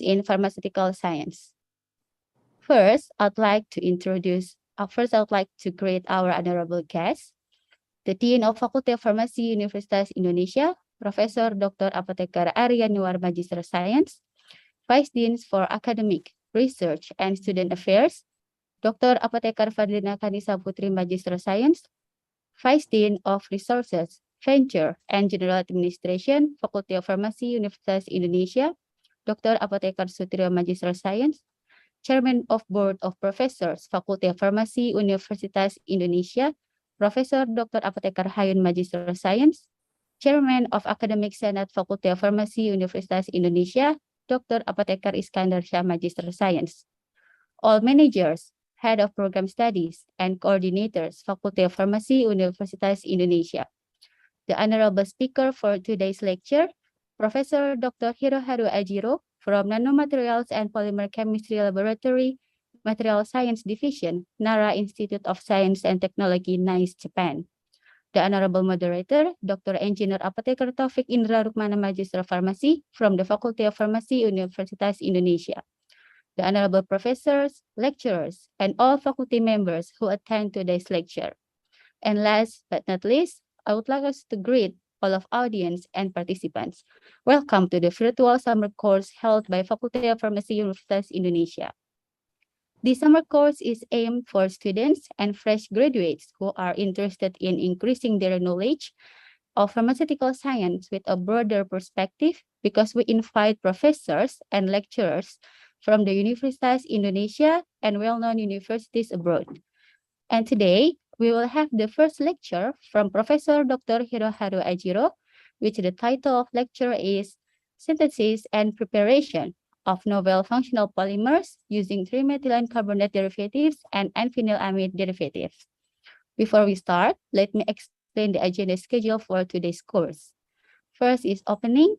in pharmaceutical science. First, I'd like to greet our honorable guest, the Dean of Faculty of Pharmacy, Universitas Indonesia, Professor Dr. Apotekar Arya Nuar Magister Science, Vice Deans for Academic, Research, and Student Affairs, Dr. Apotekar Fadlina Kanisa Putri Magister Science, Vice Dean of Resources, Venture, and General Administration, Faculty of Pharmacy, Universitas Indonesia, Dr. Apotekar Sutrio Magister Science, Chairman of Board of Professors, Faculty of Pharmacy, Universitas Indonesia, Professor Dr. Apotekar Hayun Magister Science, Chairman of Academic Senate, Faculty of Pharmacy, Universitas Indonesia, Dr. Apotekar Iskandar Shah Magister Science. All managers, head of program studies, and coordinators, Faculty of Pharmacy, Universitas Indonesia. The honorable speaker for today's lecture, Professor Dr. Hiroharu Ajiro from Nanomaterials and Polymer Chemistry Laboratory, Material Science Division, Nara Institute of Science and Technology, NICE, Japan. The honorable moderator, Dr. Engineer Apotekar Taufik Indra Rukmana Magister Pharmacy from the Faculty of Pharmacy, Universitas Indonesia. The honorable professors, lecturers, and all faculty members who attend today's lecture. And last but not least, I would like us to greet all of audience and participants. Welcome to the virtual summer course held by Faculty of Pharmacy, Universitas Indonesia. The summer course is aimed for students and fresh graduates who are interested in increasing their knowledge of pharmaceutical science with a broader perspective, because we invite professors and lecturers from the Universitas Indonesia and well-known universities abroad. And today, we will have the first lecture from Professor Dr. Hiroharu Ajiro, which the title of lecture is Synthesis and Preparation of Novel Functional Polymers using 3-methylene carbonate derivatives and N-phenylamide derivatives. Before we start, let me explain the agenda schedule for today's course. First is opening.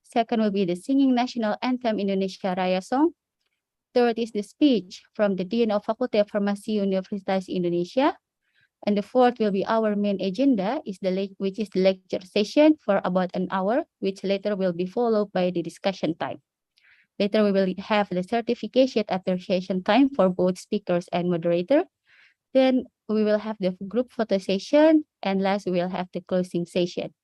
Second will be the singing national anthem Indonesia Raya song. Third is the speech from the Dean of Faculty of Pharmacy, Universitas Indonesia. And the fourth will be our main agenda, which is the lecture session for about an hour, which later will be followed by the discussion time. Later, we will have the certification appreciation time for both speakers and moderator. Then we will have the group photo session, and last we will have the closing session.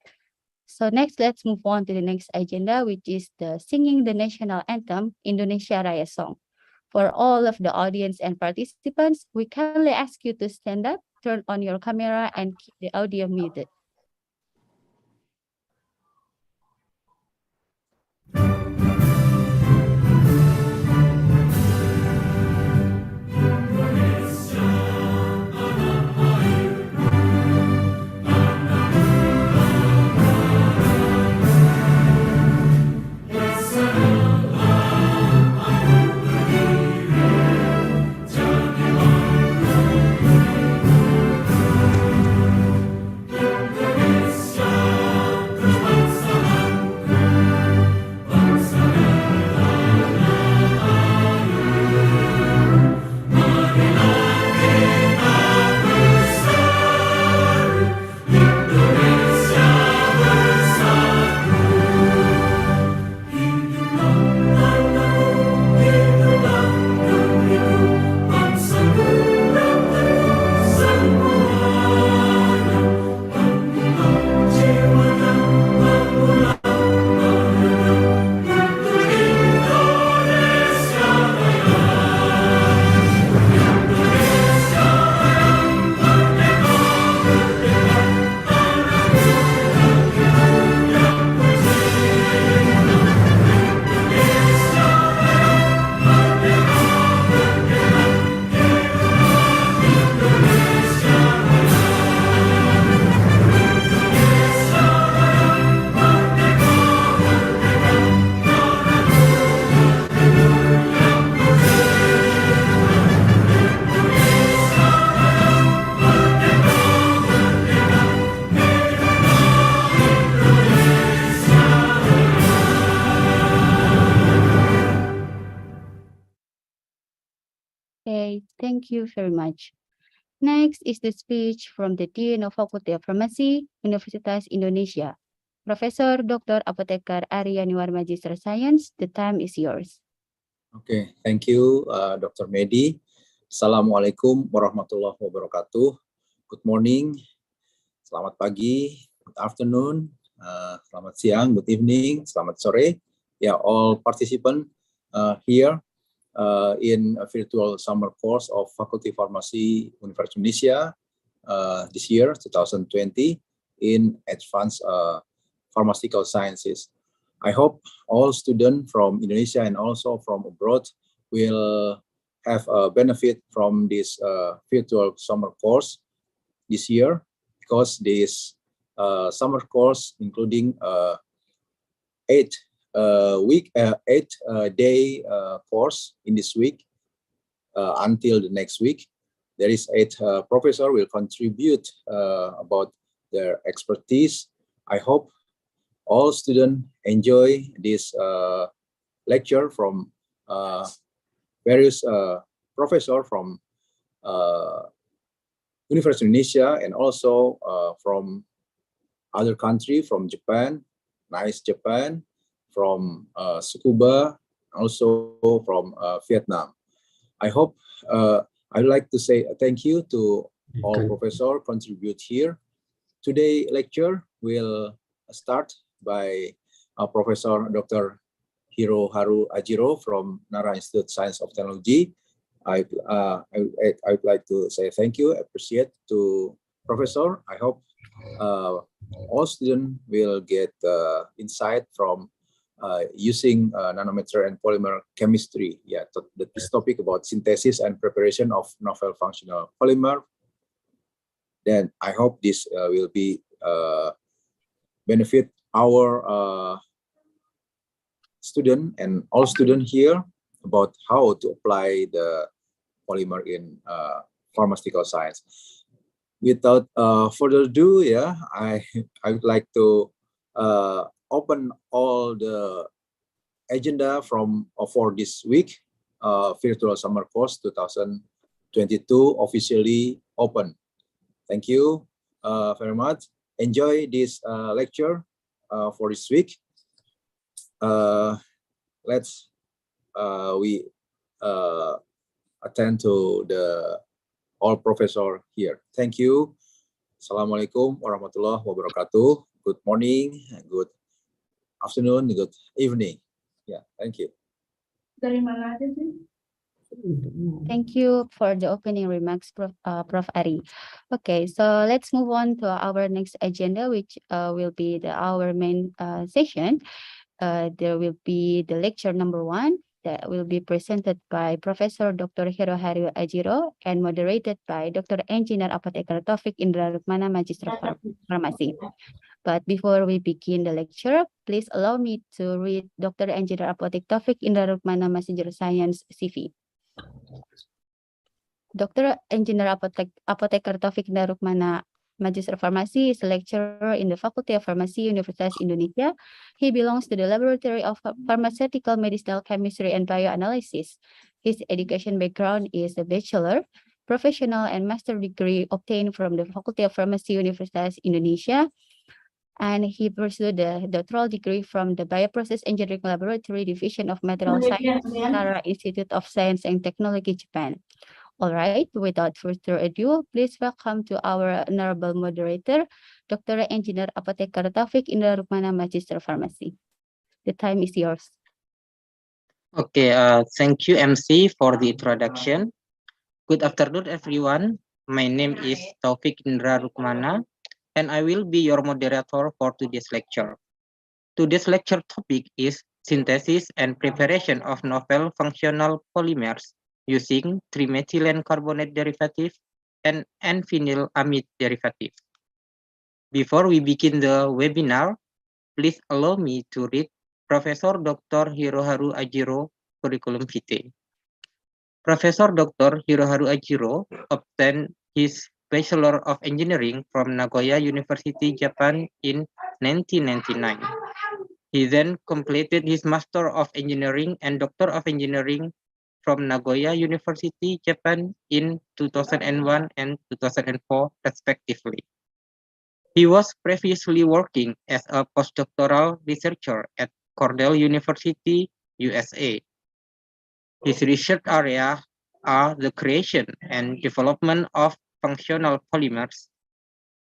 So next, let's move on to the next agenda, which is the singing the national anthem, Indonesia Raya song. For all of the audience and participants, we kindly ask you to stand up, turn on your camera, and keep the audio muted. Okay, thank you very much. Next is the speech from the Dean of Faculty of Pharmacy, Universitas Indonesia, Professor Dr. Apotekar Arya Nuar Magister Science. The time is yours. Okay, thank you, Dr. Medi. Assalamualaikum warahmatullahi wabarakatuh. Good morning, selamat pagi, good afternoon, selamat siang, good evening, selamat sore. Yeah, all participants here in a virtual summer course of Faculty Pharmacy University Indonesia this year, 2020, in Advanced Pharmaceutical Sciences. I hope all students from Indonesia and also from abroad will have a benefit from this virtual summer course this year, because this summer course including 8-day course in this week until the next week. There is 8 professor will contribute about their expertise. I hope all students enjoy this lecture from various professors from University of Indonesia and also from other country, from Japan, nice Japan, from Tsukuba, also from Vietnam. I hope I'd like to say thank you to all professors contribute here. Today lecture will start by Professor Dr. Hiroharu Ajiro from Nara Institute of Science of Technology. I'd like to say thank you, appreciate to Professor. I hope all students will get insight from using nanometer and polymer chemistry. Yeah, this topic about synthesis and preparation of novel functional polymer. Then I hope this will be benefit our student and all students here about how to apply the polymer in pharmaceutical science. Without further ado, yeah, I would like to open all the agenda from for this week. Virtual summer course 2022 officially open. Thank you very much. Enjoy this lecture for this week. Let's we attend to the all professor here. Thank you. Assalamualaikum warahmatullahi wabarakatuh. Good morning, good afternoon, good evening. Yeah, thank you. Thank you for the opening remarks, Prof. Ari. Okay, so let's move on to our next agenda, which will be our main session. There will be the lecture number 1 that will be presented by Professor Dr. Hiroharu Ajiro and moderated by Dr. Engineer Apoteker Taufik Indra Rukmana, Magister Farmasi. But before we begin the lecture, please allow me to read Dr. Engineer Apotek Taufik Indra Rukmana, Magister Science CV. Dr. Engineer Apoteker Taufik Indra Rukmana, Magister Farmasi, is a lecturer in the Faculty of Pharmacy, Universitas Indonesia. He belongs to the Laboratory of Pharmaceutical Medicinal Chemistry and Bioanalysis. His education background is a bachelor, professional, and master degree obtained from the Faculty of Pharmacy, Universitas Indonesia. And he pursued the doctoral degree from the Bioprocess Engineering Laboratory Division of Material Science, Nara Institute of Science and Technology, Japan. All right, without further ado, please welcome to our honorable moderator, Dr. Engineer Apoteker Taufik Indra Rukmana, Magister Farmasi. The time is yours. Okay, thank you, MC, for the introduction. Good afternoon, everyone. My name is Taufik Indra Rukmana, and I will be your moderator for today's lecture. Today's lecture topic is synthesis and preparation of novel functional polymers using trimethylene carbonate derivative and N-phenylamide derivative. Before we begin the webinar, please allow me to read Professor Dr. Hiroharu Ajiro curriculum vitae. Professor Dr. Hiroharu Ajiro obtained his Bachelor of Engineering from Nagoya University, Japan in 1999. He then completed his Master of Engineering and Doctor of Engineering from Nagoya University, Japan in 2001 and 2004, respectively. He was previously working as a postdoctoral researcher at Cornell University, USA. His research areas are the creation and development of functional polymers.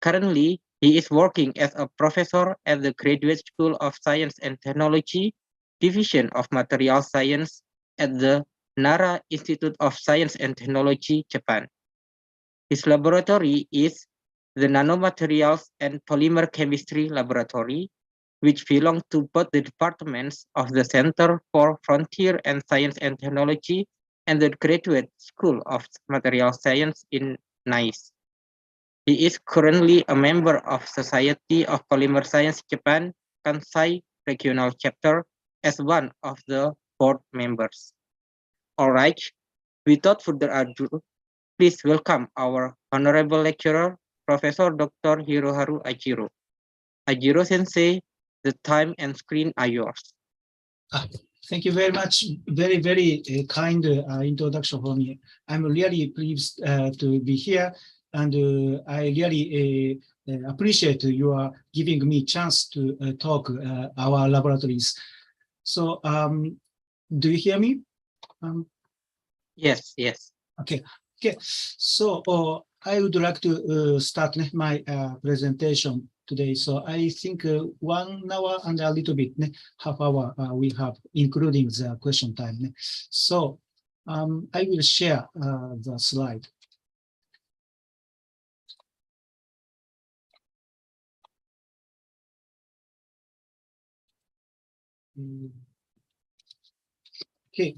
Currently, he is working as a professor at the Graduate School of Science and Technology, Division of Material Science at the Nara Institute of Science and Technology, Japan. His laboratory is the Nanomaterials and Polymer Chemistry Laboratory, which belong to both the departments of the Center for Frontier and Science and Technology and the Graduate School of Material Science in Nice. He is currently a member of Society of Polymer Science Japan Kansai Regional Chapter as one of the board members. All right, without further ado, please welcome our honorable lecturer, Professor Dr. Hiroharu Ajiro. Ajiro Sensei, the time and screen are yours. Thank you very much. Very, very kind introduction for me. I'm really pleased to be here, and I really appreciate you are giving me chance to talk our laboratories. So, do you hear me? Yes, yes. Okay. So, I would like to start my presentation today. So I think 1 hour and a little bit, half hour we have, including the question time. So I will share the slide. Okay.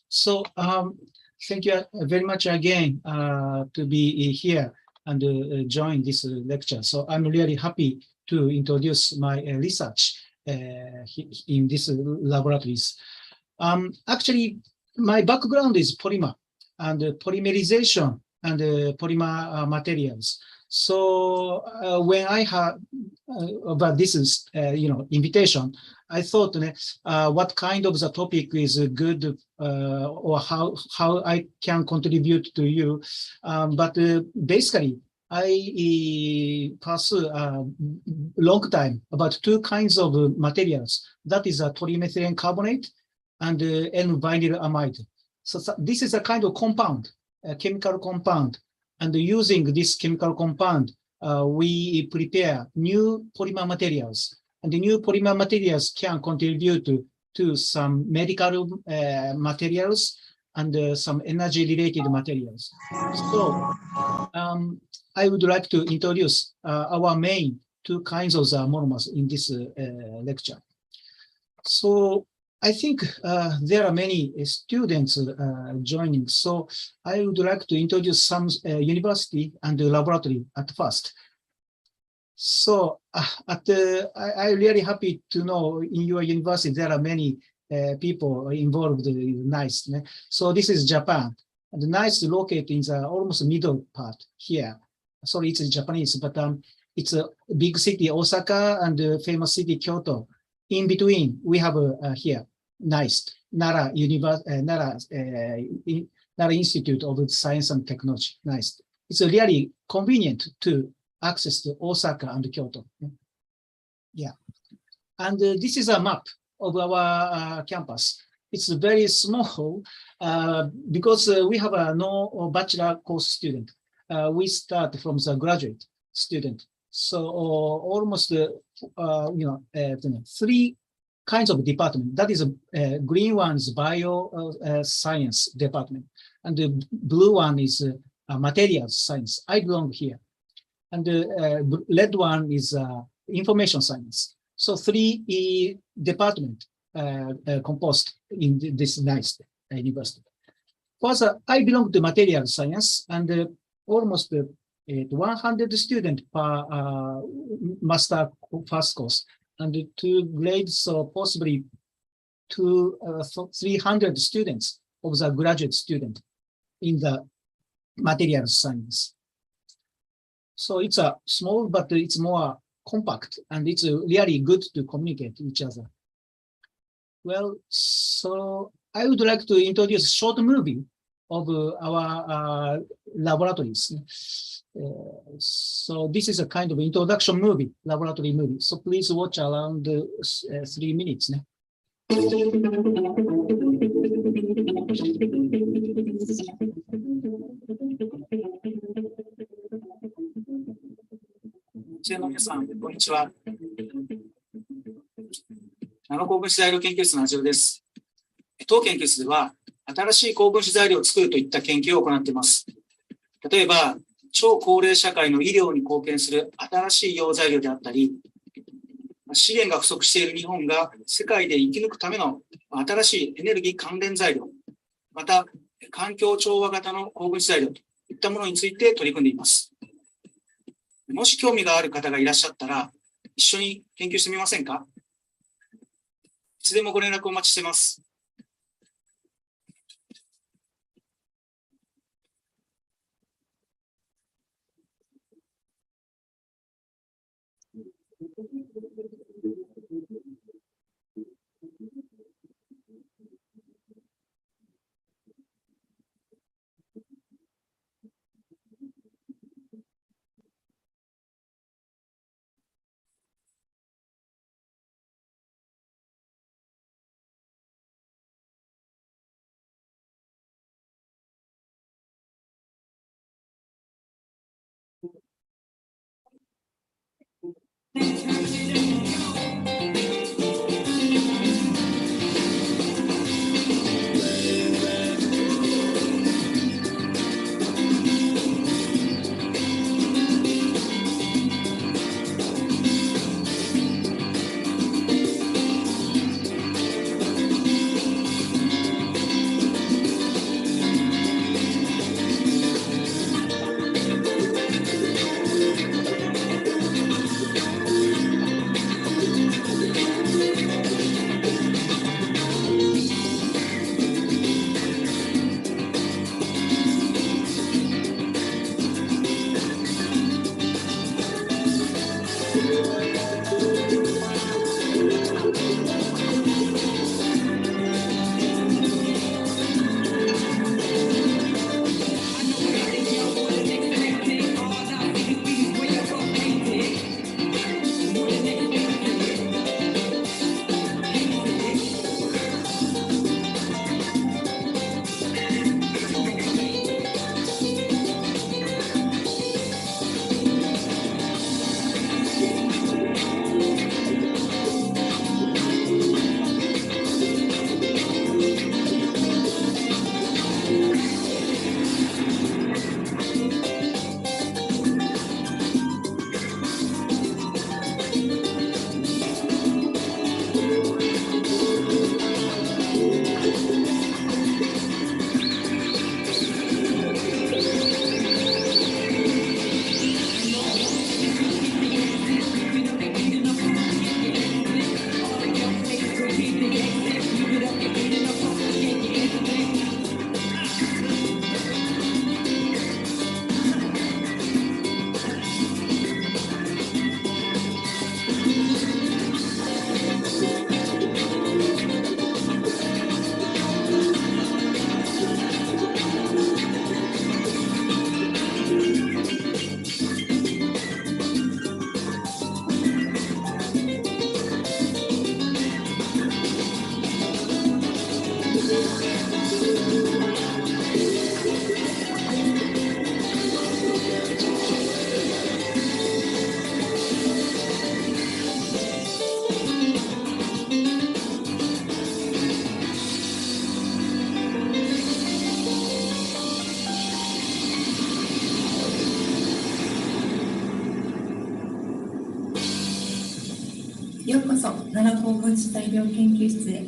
So thank you very much again to be here and join this lecture. So I'm really happy to introduce my research in these laboratories. Actually, my background is polymer and polymerization and polymer materials. So when I had about this is invitation, I thought what kind of the topic is good or how I can contribute to you. But basically, I pursue a long time about 2 kinds of materials. That is a trimethylene carbonate and N-vinyl amide. So this is a kind of compound, a chemical compound. And using this chemical compound, we prepare new polymer materials. And the new polymer materials can contribute to some medical materials and some energy-related materials. So I would like to introduce our main 2 kinds of the monomers in this lecture. So I think there are many students joining. So I would like to introduce some university and laboratory at first. So I'm really happy to know in your university there are many people involved in NICE. So this is Japan. And NICE is located in the almost middle part here. Sorry, it's Japanese, but it's a big city, Osaka, and famous city, Kyoto. In between, we have here, NICE, Nara Institute of Science and Technology, NICE. It's really convenient to access to Osaka and Kyoto. Yeah. And this is a map of our campus. It's very small because we have no bachelor course student. We start from the graduate student. So almost 3 kinds of department. That is green one is bio science department, and the blue one is materials science. I belong here. And the red one is information science. So 3 departments composed in this NICE university. Further, I belong to material science, and almost 100 students per master first course, and 2 grades, so possibly 300 students of the graduate student in the material science. So it's a small, but it's more compact, and it's really good to communicate each other. Well, so I would like to introduce a short movie of our laboratories. So this is a kind of introduction movie, laboratory movie. So please watch around 3 minutes. 生の皆さん、こんにちは。ナノ高分子材料研究室のあじろです。当研究室では、新しい高分子材料を作るといった研究を行っています。例えば、超高齢社会の医療に貢献する新しい溶材料であったり、資源が不足している日本が世界で生き抜くための新しいエネルギー関連材料、また環境調和型の高分子材料といったものについて取り組んでいます。もし興味がある方がいらっしゃったら、一緒に研究してみませんか？いつでもご連絡お待ちしています。ようこそ奈良高分子材料研究室へ。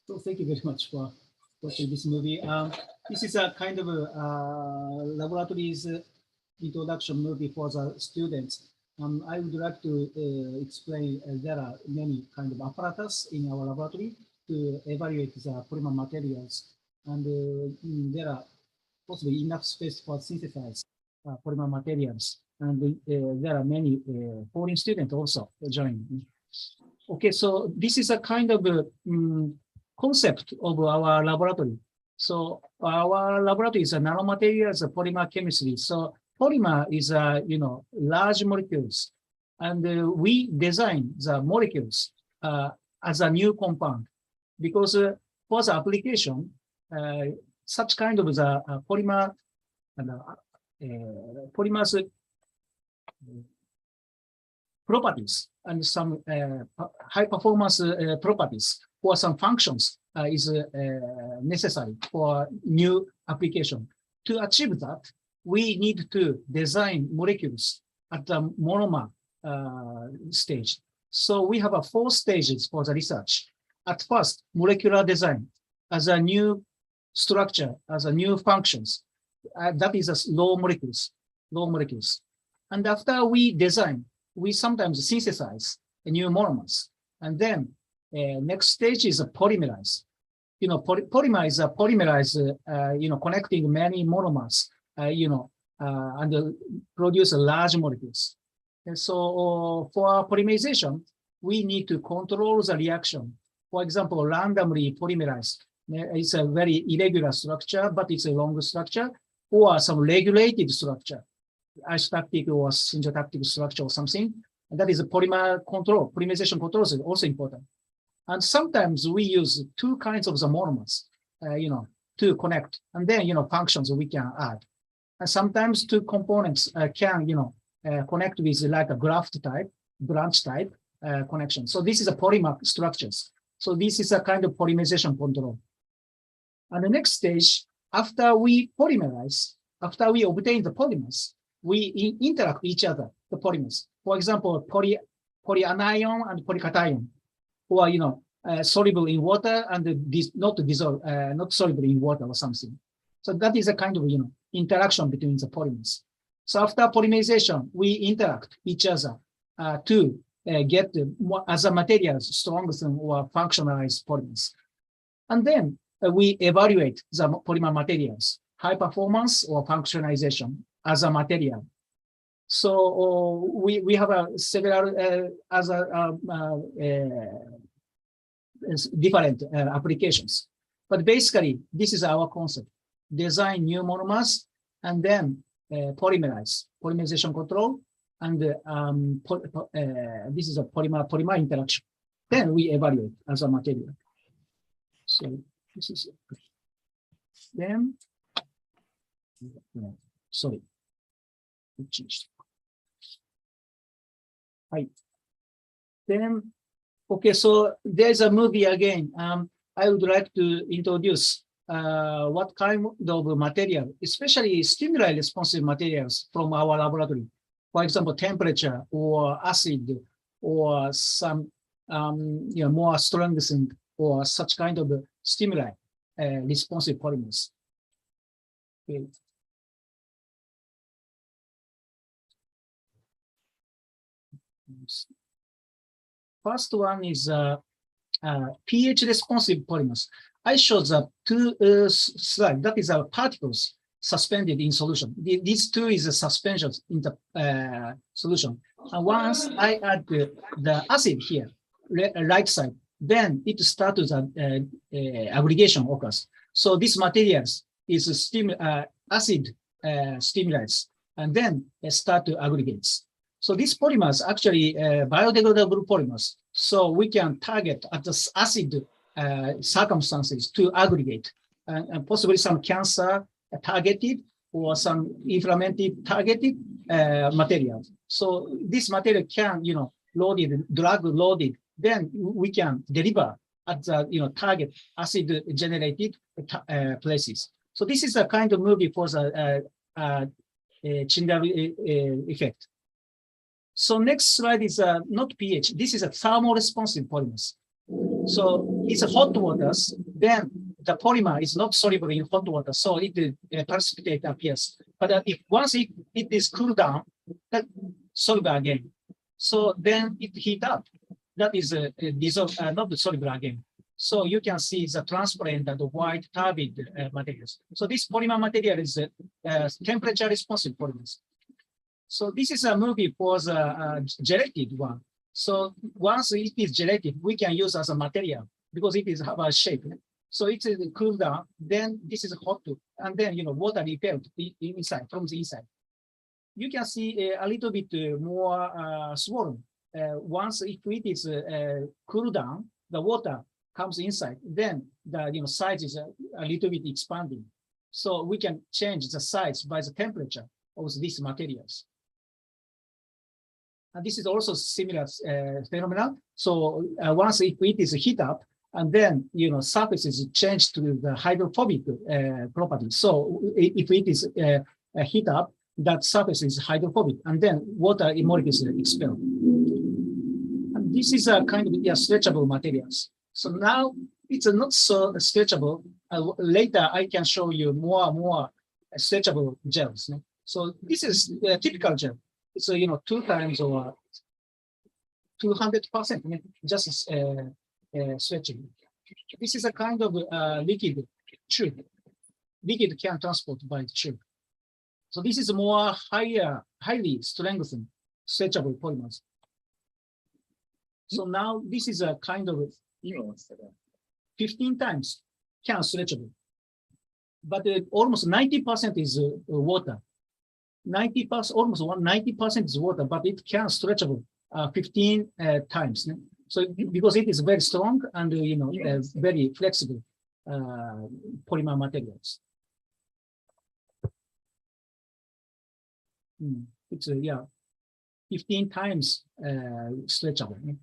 So thank you very much for watching this movie. This is a kind of a laboratories introduction movie for the students. I would like to explain there are many kind of apparatus in our laboratory to evaluate the polymer materials, and there are possibly enough space for synthesize polymer materials, and there are many foreign students also joining. Okay, so this is a kind of concept of our laboratory. So our laboratory is a nanomaterials polymer chemistry. So polymer is large molecules, and we design the molecules as a new compound, because for the application, such kind of the polymer polymers properties and some high performance properties or some functions is necessary for new application. To achieve that, we need to design molecules at the monomer stage. So we have 4 stages for the research. At first, molecular design as a new structure, as a new functions. That is low molecules. And after we design, we sometimes synthesize new monomers. And then next stage is a polymerize. Polymer is a polymerize, connecting many monomers, and produce large molecules. And so for polymerization, we need to control the reaction. For example, randomly polymerize. It's a very irregular structure, but it's a long structure, or some regulated structure, isotactic or syntactic structure or something. And that is a polymer control. Polymerization control is also important. And sometimes we use 2 kinds of the monomers, to connect, and then, functions we can add. And sometimes 2 components can, connect with like a graft type, branch type connection. So this is a polymer structures. So this is a kind of polymerization control. And the next stage, after we polymerize, after we obtain the polymers, we interact with each other, the polymers. For example, polyanion and polycation, or soluble in water and not soluble in water or something. So that is a kind of interaction between the polymers. So after polymerization, we interact each other to get other materials strengthen or functionalize polymers. And then we evaluate the polymer materials, high performance or functionalization as a material. So we have several other different applications. But basically, this is our concept. Design new monomers and then polymerization control, and this is a polymer interaction. Then we evaluate as a material. So this is it. Then, sorry, it changed. Right. Then, okay, so there's a movie again. I would like to introduce what kind of material, especially stimuli responsive materials from our laboratory. For example, temperature or acid or some more strengthened or such kind of stimuli responsive polymers. Okay. First one is pH responsive polymers. I showed the two slides. That is our particles suspended in solution. These two is a suspension in the solution. And once I add the acid here, right side, then it starts aggregation occurs. So this materials is acid stimulates, and then start to aggregates. So these polymers actually biodegradable polymers. So we can target at the acid circumstances to aggregate, and possibly some cancer targeted or some inflammatory targeted materials. So this material can, loaded, drug loaded, then we can deliver at the, target acid generated places. So this is a kind of movie for the Tyndall effect. So next slide is not pH. This is a thermoresponsive polymers. So it's a hot waters, then the polymer is not soluble in hot water, so it precipitate appears. But if once it is cooled down, that soluble again. So then it heat up. That is dissolve, not soluble again. So you can see the transparent and the white turbid materials. So this polymer material is temperature responsive polymers. So this is a movie for the gelated one. So once it is gelated, we can use as a material because it is have a shape. So it is cooled down, then this is hot, and then water repelled inside from the inside. You can see a little bit more swollen. Once if it is cooled down, the water comes inside, then the size is a little bit expanding. So we can change the size by the temperature of these materials. And this is also similar phenomenon. So once if it is heat up, and then surface is changed to the hydrophobic property. So if it is heat up, that surface is hydrophobic, and then water molecules are expelled. And this is a kind of stretchable materials. So now it's not so stretchable. Later I can show you more stretchable gels. So this is a typical gel. So 2 times or 200%, just stretching. This is a kind of liquid tube. Liquid can transport by the tube. So this is more highly strengthened stretchable polymers. So now this is a kind of 15 times can stretchable, but almost 90% is water. 90%, almost 90% is water, but it can stretchable 15 times. So because it is very strong and very flexible polymer materials. It's 15 times stretchable.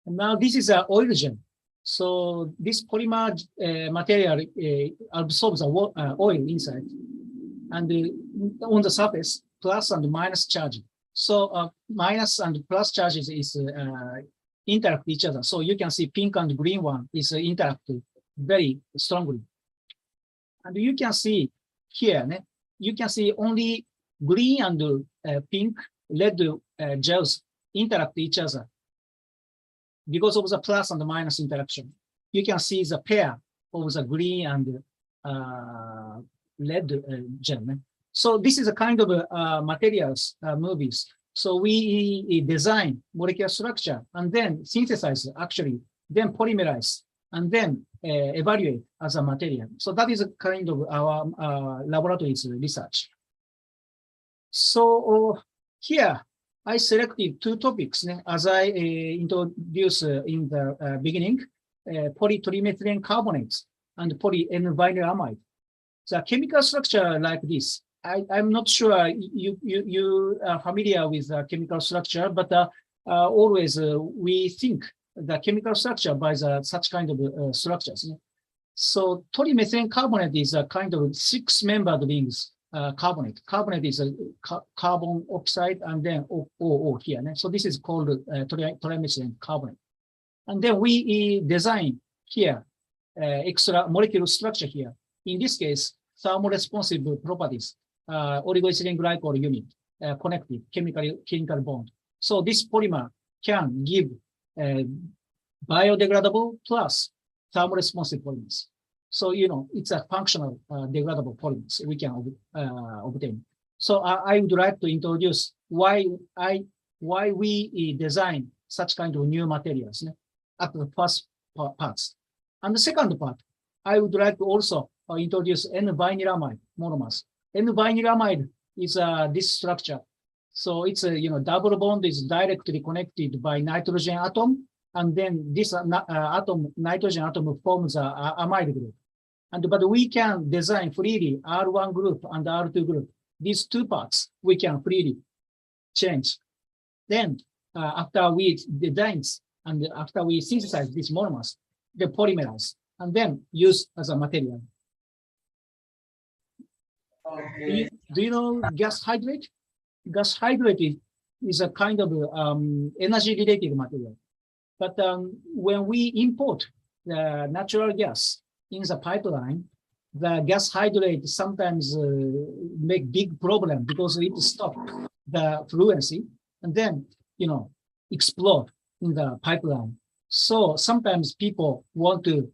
And now this is an oil gel. So this polymer material absorbs oil inside, and on the surface, plus and minus charge. So minus and plus charges is interact each other. So you can see pink and green one is interact very strongly. And you can see here, you can see only green and pink, red gels interact each other because of the plus and the minus interaction. You can see the pair of the green and red gel. So this is a kind of materials movies. So we design molecular structure and then synthesize actually, then polymerize and then evaluate as a material. So that is a kind of our laboratory's research. So here I selected 2 topics as I introduced in the beginning, polytrimethylene carbonates and polyN-vinylamide. The chemical structure like this. I'm not sure you are familiar with the chemical structure, but always we think the chemical structure by such kind of structures. So trimethylene carbonate is a kind of 6-membered rings carbonate. Carbonate is a carbon oxide and then OO here. So this is called trimethylene carbonate. And then we design here extra molecular structure here. In this case, thermoresponsive properties, oligoethylene glycol unit, connected chemical bond. So this polymer can give biodegradable plus thermoresponsive polymers. So, it's a functional degradable polymers we can obtain. So I would like to introduce why we design such kind of new materials at the first parts. And the second part, I would like to also introduce N-vinylamide monomers. N-vinylamide is this structure. So it's a double bond is directly connected by nitrogen atom, and then this nitrogen atom forms a amide group. But we can design freely R1 group and R2 group. These two parts we can freely change. Then after we design and after we synthesize these monomers, they polymerize and then use as a material. Do you know gas hydrate? Gas hydrate is a kind of energy-related material. But when we import the natural gas in the pipeline, the gas hydrate sometimes make big problem because it stop the fluency and then explode in the pipeline. So sometimes people want to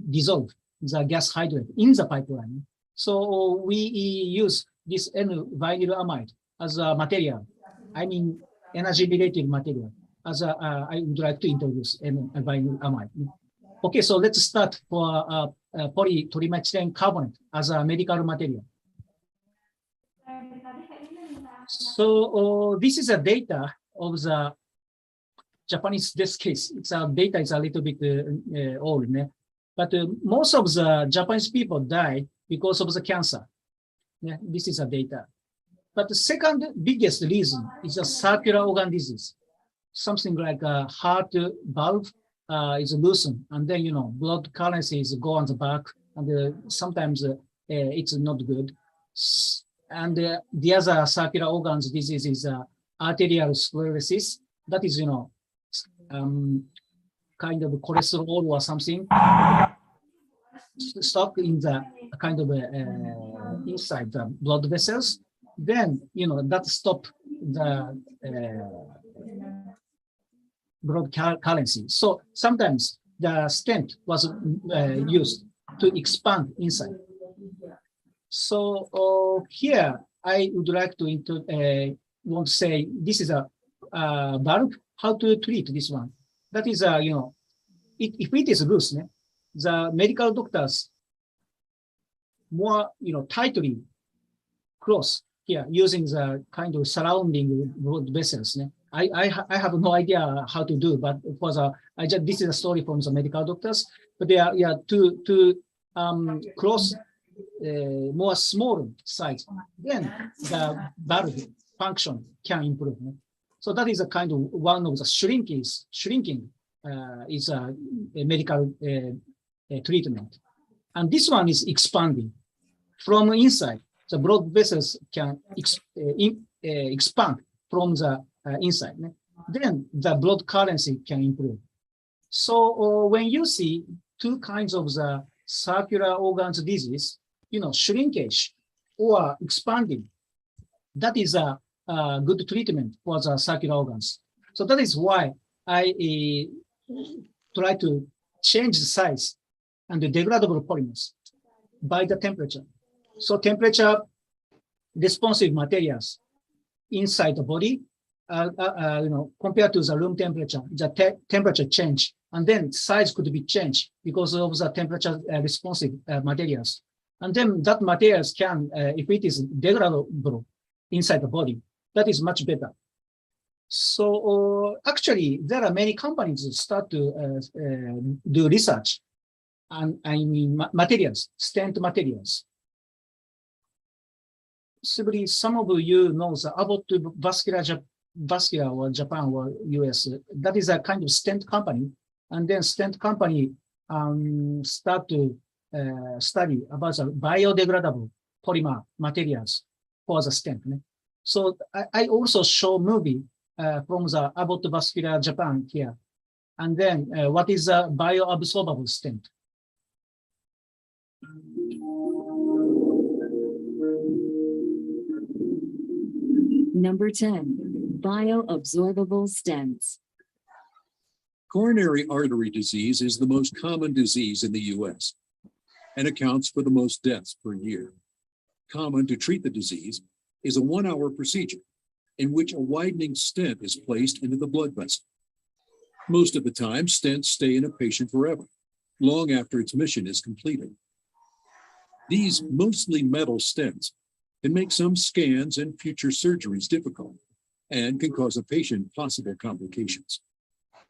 dissolve the gas hydrate in the pipeline. So we use this N-vinylamide as a material. I mean, energy-related material. I would like to introduce N-vinylamide. Okay, so let's start for polytrimethylene carbonate as a medical material. So this is a data of the Japanese death case. It's data is a little bit old, but most of the Japanese people died because of the cancer. Yeah, this is a data. But the second biggest reason is a circular organ disease. Something like a heart valve is loosened, and then blood currency is go on the back, and sometimes it's not good. And the other circular organs disease is arterial sclerosis. That is kind of cholesterol or something stuck in the kind of inside the blood vessels. Then that stop the blood currency. So sometimes the stent was used to expand inside. So here I would like to want to say this is a valve. How to treat this one? That is if it is loose, the medical doctors more tightly close here using the kind of surrounding blood vessels. I have no idea how to do, but for this is a story from the medical doctors. But they are to close more small size, then the valve function can improve. So that is a kind of one of the shrinking is a medical treatment, and this one is expanding from inside. The blood vessels can expand from the inside. Then the blood currency can improve. So when you see two kinds of the circular organs disease, shrinkage or expanding, that is a good treatment for the circular organs. So that is why I try to change the size and the degradable polymers by the temperature. So temperature responsive materials inside the body, compared to the room temperature, the temperature change, and then size could be changed because of the temperature responsive materials. And then that materials can, if it is degradable inside the body, that is much better. So actually, there are many companies that start to do research, and I mean materials, stent materials. Possibly some of you know the Abbott Vascular or Japan or US. That is a kind of stent company, and then stent company start to study about the biodegradable polymer materials for the stent. So I also show movie from the Abbott Vascular Japan here, and then what is a bioabsorbable stent. Number 10. bioabsorbable stents. Coronary artery disease is the most common disease in the U.S. and accounts for the most deaths per year. Common to treat the disease is a 1-hour procedure in which a widening stent is placed into the blood vessel. Most of the time, stents stay in a patient forever, long after its mission is completed. These mostly metal stents can make some scans and future surgeries difficult and can cause a patient possible complications.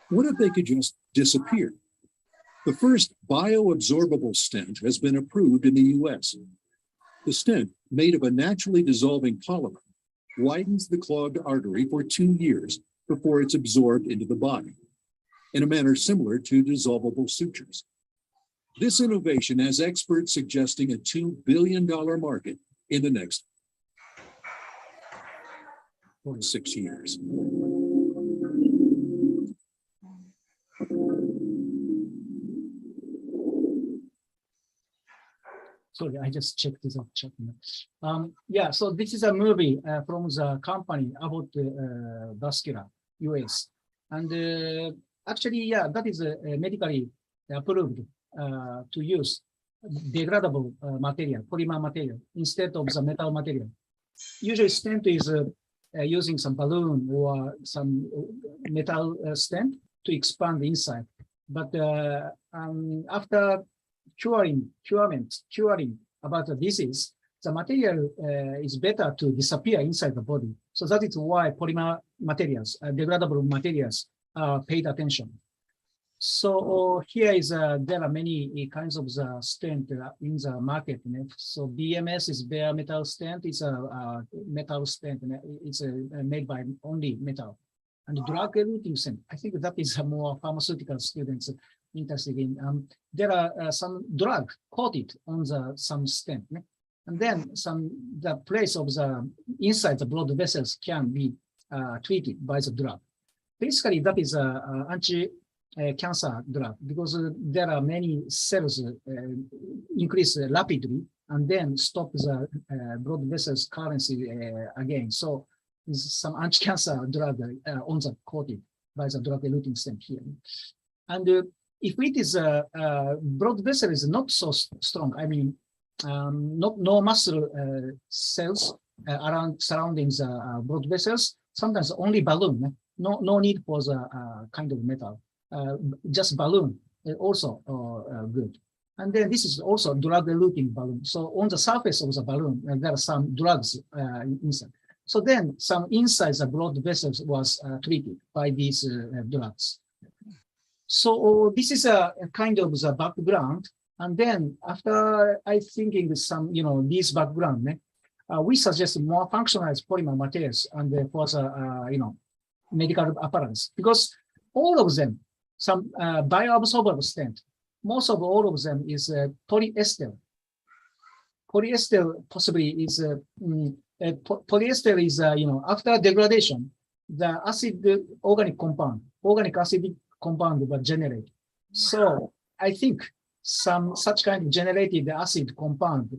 What if they could just disappear? The first bioabsorbable stent has been approved in the US. The stent, made of a naturally dissolving polymer, widens the clogged artery for 2 years before it's absorbed into the body, in a manner similar to dissolvable sutures. This innovation has experts suggesting a $2 billion market in the next 6 years. Sorry, I just checked this out. Yeah, so this is a movie from the company about vascular US. And actually, yeah, that is medically approved to use degradable material, polymer material, instead of the metal material. Usually stent is using some balloon or some metal stent to expand the inside. But after curing about the disease, the material is better to disappear inside the body. So that is why polymer materials, degradable materials, are paid attention. So here is there are many kinds of the stent in the market. So BMS is bare metal stent. It's a metal stent. It's made by only metal. And drug-eluting stent, I think that is more pharmaceutical students interested in. There are some drug coated on some stent, and then the place of the inside the blood vessels can be treated by the drug. Basically, that is an anti-cancer drug because there are many cells increase rapidly and then stop the blood vessels currency again. So is some anti-cancer drug on the coated by the drug-eluting stent here. And if it is blood vessel is not so strong, I mean, no muscle cells around surrounding the blood vessels, sometimes only balloon, no need for the kind of metal, just balloon also good. And then this is also drug-eluting balloon. So on the surface of the balloon, there are some drugs inside. So then some inside the blood vessels was treated by these drugs. So this is a kind of the background. And then after I thinking some, this background, we suggest more functionalized polymer materials and for the, medical apparatus, because all of them, some bioabsorbable stent, most of all of them is polyester. Polyester possibly is, polyester is, after degradation, the organic acidic compound will generate. So I think some such kind of generated acid compound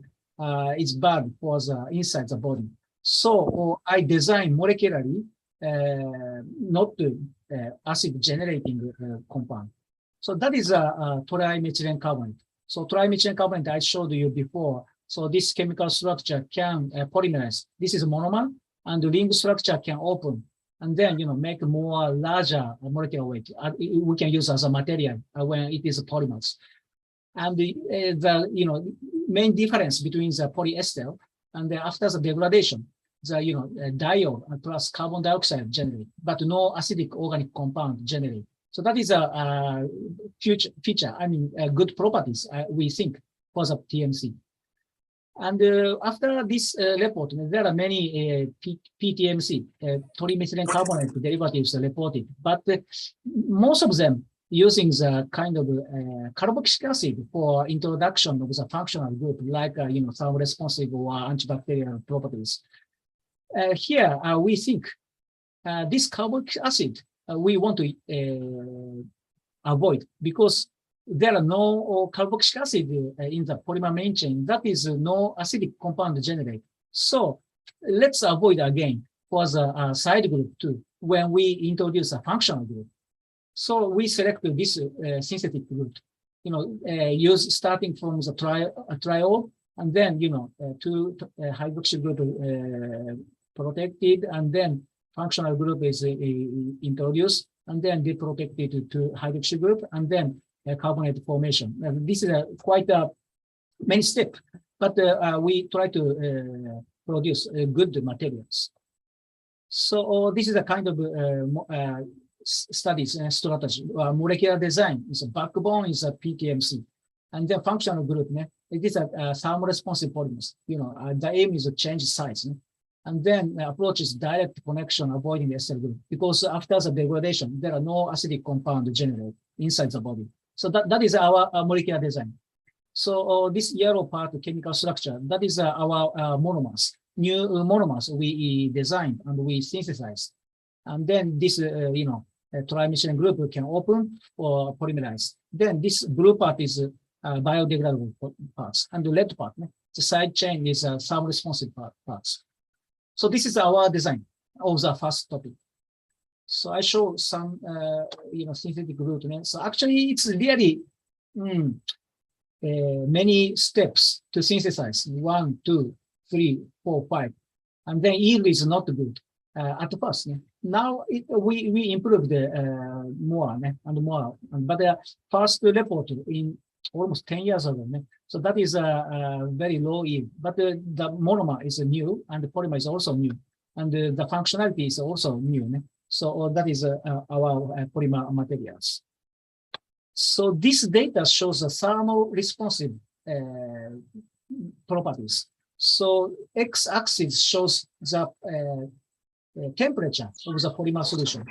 is bad for the inside the body. So I design molecularly not acid generating compound. So that is a trimethylene carbonate. So trimethylene carbonate I showed you before. So this chemical structure can polymerize. This is monomer, and the ring structure can open, and then make more larger molecular weight. We can use as a material when it is polymers. And the main difference between the polyester and after the degradation, the diol plus carbon dioxide generate, but no acidic organic compound generate. So that is a feature. I mean, good properties we think for the TMC. And after this report, there are many PTMC, trimethylene carbonate derivatives reported, but most of them using the kind of carboxylic acid for introduction of the functional group, like thermoresponsive or antibacterial properties. Here we think this carboxylic acid we want to avoid because there are no carboxylic acid in the polymer main chain. That is no acidic compound generate. So let's avoid again for the side group too when we introduce a functional group. So we select this synthetic route, use starting from the triol, and then, two hydroxyl group protected, and then functional group is introduced, and then they protected to hydroxyl group, and then carbonate formation. And this is quite a many steps, but we try to produce good materials. So this is a kind of studies and strategy. Molecular design is a backbone, is a PTMC, and then functional group. It is a thermoresponsive polymers. The aim is to change size, and then approach is direct connection, avoiding the SL group, because after the degradation, there are no acidic compound generated inside the body. So that is our molecular design. So this yellow part, chemical structure, that is our monomers. New monomers we designed and we synthesized. And then this, trimethylene group can open or polymerize. Then this blue part is biodegradable parts, and the red part, the side chain is thermoresponsive parts. So this is our design of the first topic. So I show some, synthetic route. So actually, it's really many steps to synthesize. 1, 2, 3, 4, 5, and then yield is not good at first. Now we improved more and more. But the first report in almost 10 years ago. So that is a very low yield. But the monomer is new, and the polymer is also new, and the functionality is also new. So that is our polymer materials. So this data shows the thermal responsive properties. So x-axis shows the temperature of the polymer solution.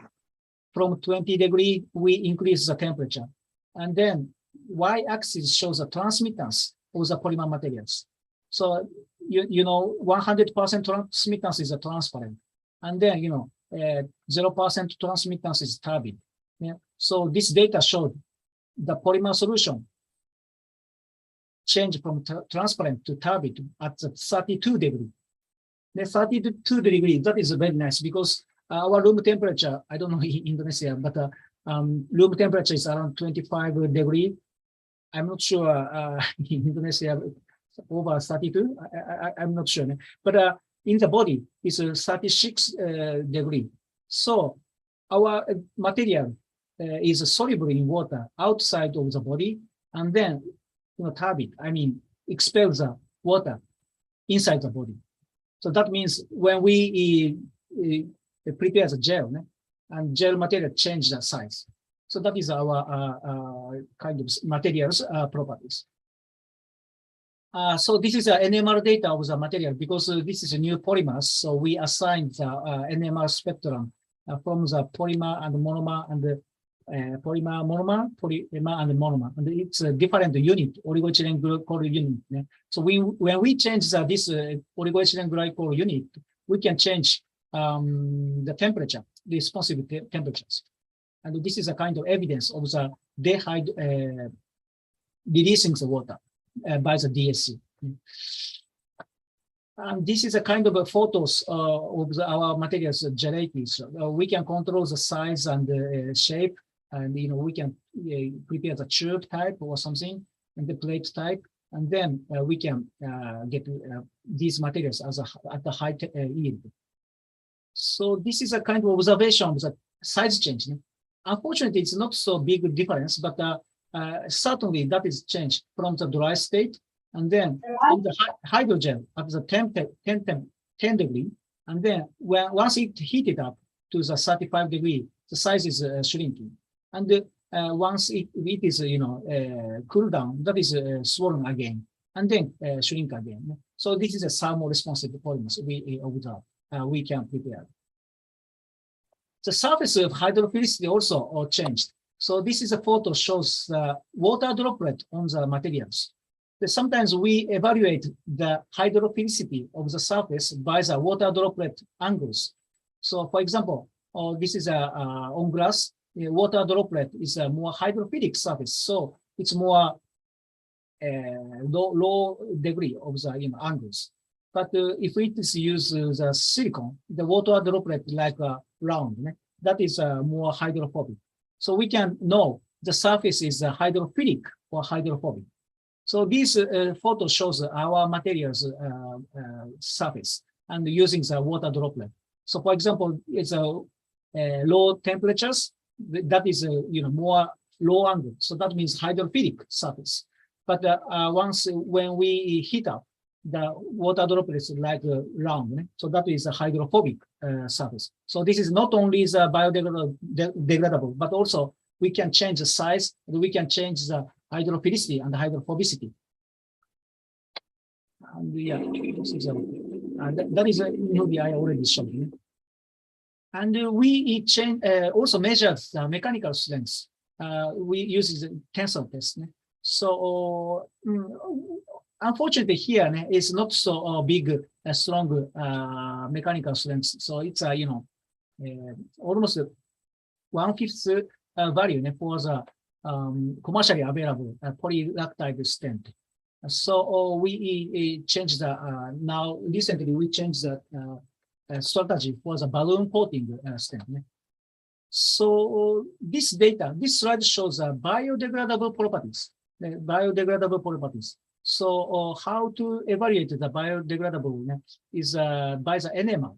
From 20 degrees, we increase the temperature. And then y-axis shows the transmittance of the polymer materials. So, 100% transmittance is a transparent. And then, 0% transmittance is turbid. So this data showed the polymer solution change from transparent to turbid at 32 degrees. The 32 degrees, that is very nice, because our room temperature, I don't know in Indonesia, but room temperature is around 25 degrees. I'm not sure in Indonesia over 32. I'm not sure, but in the body is 36 degrees. So our material is soluble in water outside of the body, and then turbid, expels the water inside the body. So that means when we prepare the gel, and gel material change the size. So that is our kind of materials properties. So this is the NMR data of the material, because this is a new polymers. So we assigned the NMR spectrum from the polymer and monomer and the polymer, monomer, polymer and monomer, and it's a different unit, oligoethylene glycol unit. So when we change this oligoethylene glycol unit, we can change the temperature, the responsive temperatures. And this is a kind of evidence of the releasing the water by the DSC. And this is a kind of photos of our materials generated. So, we can control the size and the shape, and we can prepare the tube type or something, and the plate type, and then we can get these materials at the high yield. So this is a kind of observation of the size change. Unfortunately, it's not so big difference, but certainly that is changed from the dry state, and then in the hydrogel at the 10 degree, and then once it heated up to the 35 degree, the size is shrinking, and once it is cool down, that is swollen again, and then shrink again. So this is a thermoresponsive polymers we observe. We can prepare. The surface of hydrophilicity also changed. So this is a photo shows the water droplet on the materials. Sometimes we evaluate the hydrophilicity of the surface by the water droplet angles. So for example, this is on glass, the water droplet is a more hydrophilic surface. So it's more low degree of the angles. But if it is used the silicon, the water droplet like a round, that is more hydrophobic. So we can know the surface is hydrophilic or hydrophobic. So this photo shows our materials surface and using the water droplet. So for example, it's a low temperatures, that is more low angle. So that means hydrophilic surface. But once when we heat up, the water droplets like round, so that is a hydrophobic surface. So this is not only the biodegradable, but also we can change the size, and we can change the hydrophilicity and hydrophobicity. And yeah, this is that is a movie I already showed you. And we change also measure the mechanical strength. We use the tensor test. So unfortunately here it's not so big, strong mechanical strength. So it's almost 1/5 value for the commercially available polylactide stent. So we changed the now recently we changed the strategy for the balloon coating stent. So this data, this slide shows biodegradable properties. So how to evaluate the biodegradable is by the NMR.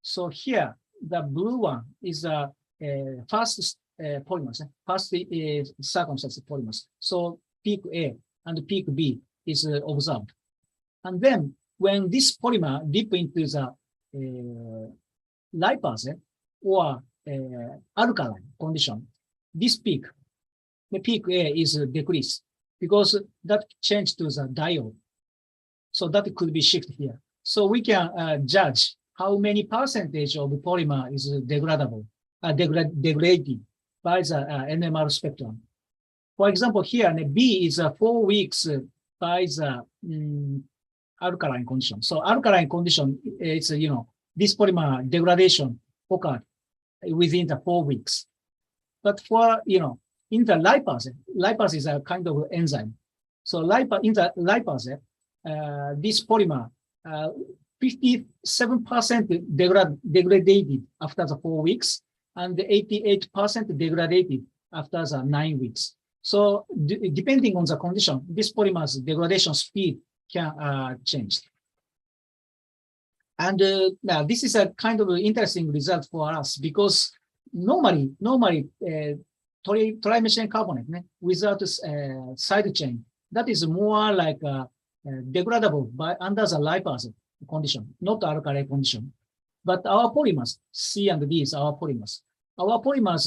So here the blue one is the first polymers, first circumstance polymers. So peak A and peak B is observed. And then when this polymer dip into the lipase or alkaline condition, this peak, the peak A is decreased because that changed to the diode. So that could be shifted here. So we can judge how many percentage of the polymer is degradable, degraded by the NMR spectrum. For example, here B is 4 weeks by the alkaline condition. So alkaline condition, it's this polymer degradation occurred within the 4 weeks. But for in the lipase is a kind of enzyme. So in the lipase, this polymer 57% degraded after the 4 weeks, and 88% degraded after the 9 weeks. So depending on the condition, this polymer's degradation speed can change. And now this is a kind of interesting result for us because normally trimethylene carbonate without side chain, that is more like degradable by under the lipase condition, not alkali condition. But our polymers, C and D is our polymers. Our polymers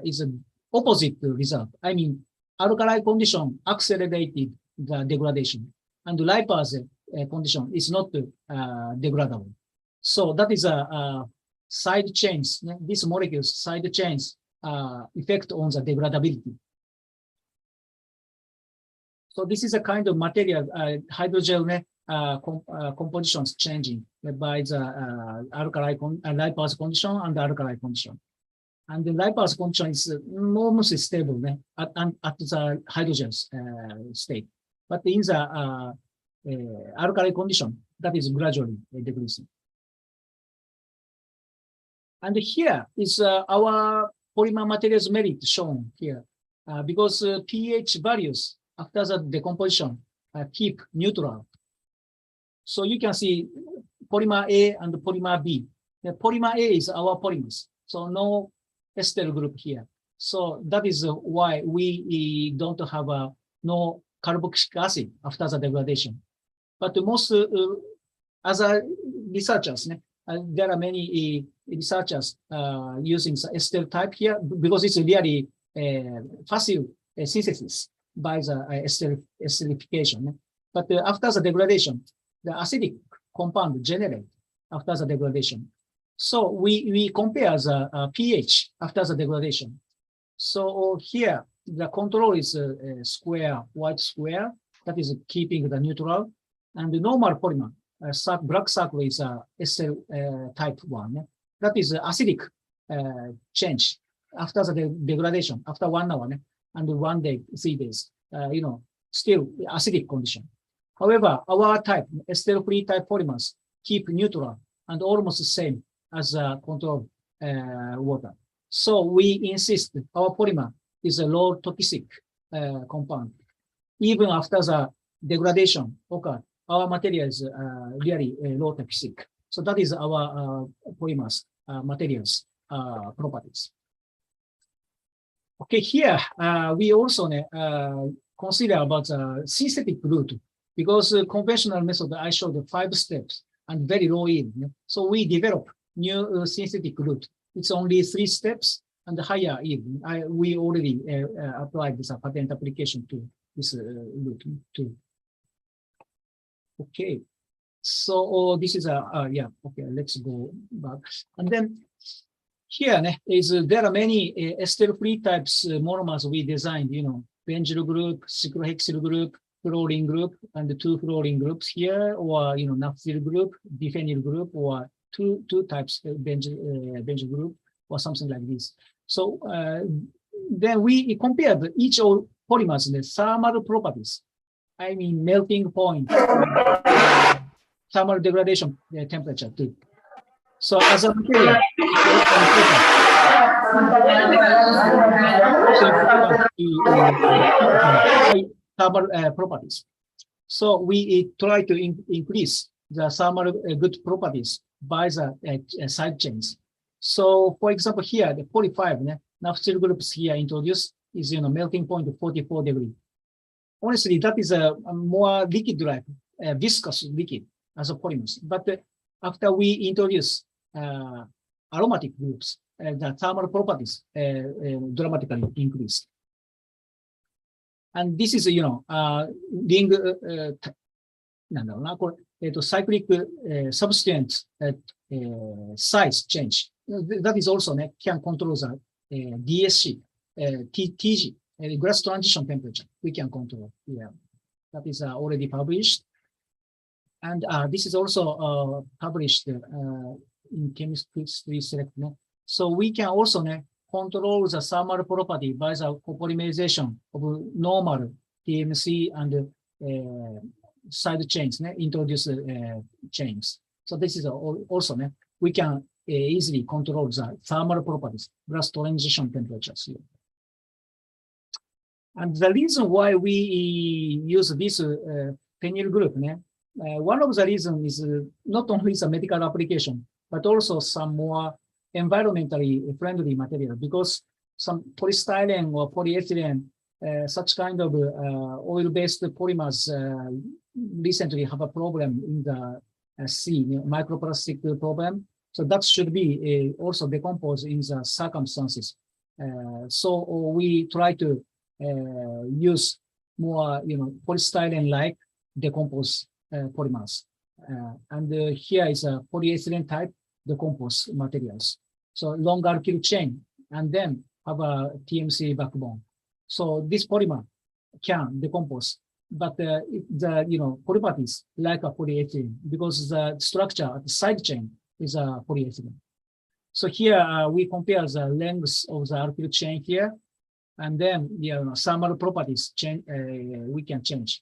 is an opposite result. I mean, alkali condition accelerated the degradation, and the lipase condition is not degradable. So that is a side chains. These molecules side chains effect on the degradability. So this is a kind of material hydrogel compositions changing by the lipase condition and the alkali condition. And the lipase condition is almost stable at the hydrogel state. But in the alkali condition, that is gradually decreasing. And here is our polymer materials merit shown here because pH values after the decomposition keep neutral. So you can see polymer A and polymer B. The polymer A is our polymers, so no ester group here. So that is why we don't have no carboxylic acid after the degradation. But most other researchers, there are many researchers using the ester type here because it's really facile synthesis by the esterification. But after the degradation, the acidic compound generate after the degradation. So we compare the pH after the degradation. So here the control is a square, white square, that is keeping the neutral, and the normal polymer, black circle is ester type 1. That is acidic change after the degradation, after 1 hour, and 1 day, 3 days, still acidic condition. However, our type, ester-free type polymers, keep neutral and almost the same as control water. So we insist our polymer is a low toxic compound. Even after the degradation occurred, our material is really low toxic. So that is our polymers materials properties. Okay, here we also consider about the synthetic route, because conventional method I showed 5 steps and very low yield. So we develop new synthetic route. It's only 3 steps and higher yield. We already applied this patent application to this route too. Okay, so this is yeah. Okay, let's go back. And then here there are many ester-free types monomers we designed. Benzyl group, cyclohexyl group, fluorine group, and the 2 fluorine groups here, or naphthyl group, diphenyl group, or two types benzyl group, or something like this. So then we compared each of polymers in the thermal properties. I mean melting point, thermal degradation temperature too. So as a material, thermal properties. So we try to increase the thermal good properties by the side chains. So for example, here the 45 naphthyl groups here introduced is melting point of 44 degrees. Honestly, that is a more liquid-like, viscous liquid as a polymers. But after we introduce aromatic groups, the thermal properties dramatically increased. And this is, ring cyclic substance size change. That is also can control the DSC, TG, glass transition temperature. We can control. Yeah, that is already published. And this is also published in Chemistry Select. So we can also control the thermal property by the copolymerization of normal TMC and side chains, introduce chains. So this is also we can easily control the thermal properties, glass transition temperatures here. And the reason why we use this phenyl group, one of the reasons is not only the medical application, but also some more environmentally friendly material, because some polystyrene or polyethylene, such kind of oil-based polymers recently have a problem in the sea, microplastic problem. So that should be also decomposed in the circumstances. So we try to use more, polystyrene-like decomposed polymers. And here is a polyethylene type decomposed materials. So long alkyl chain, and then have a TMC backbone. So this polymer can decompose, but the properties like a polyethylene, because the structure at the side chain is a polyethylene. So here we compare the length of the alkyl chain here, and then thermal properties change. We can change.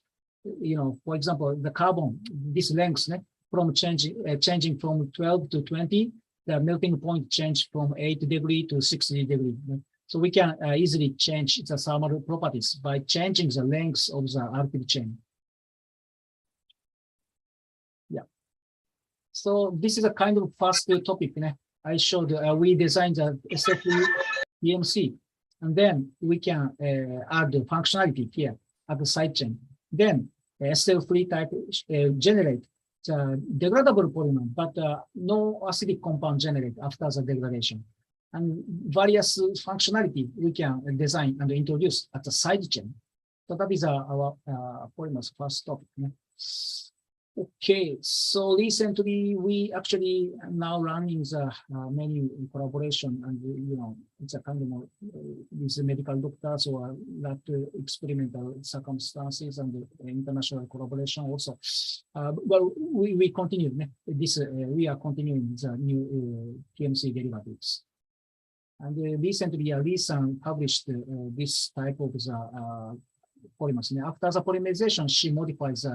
For example, the carbon, this length from changing from 12 to 20, the melting point change from 8 degrees to 60 degrees. So we can easily change the thermal properties by changing the length of the alkyl chain. Yeah. So this is a kind of first topic. I showed we designed the SFU EMC, and then we can add the functionality here at the side chain. Then SL-free type generate the degradable polymer, but no acidic compound generate after the degradation. And various functionality we can design and introduce at the side chain. So that is our polymer's first topic. Okay, so recently we actually now running the many collaboration, and it's a kind of with medical doctors or lab experimental circumstances and international collaboration also. Well, we continue this. We are continuing the new TMC derivatives. And recently, Lee-san published this type of the polymers. After the polymerization, she modifies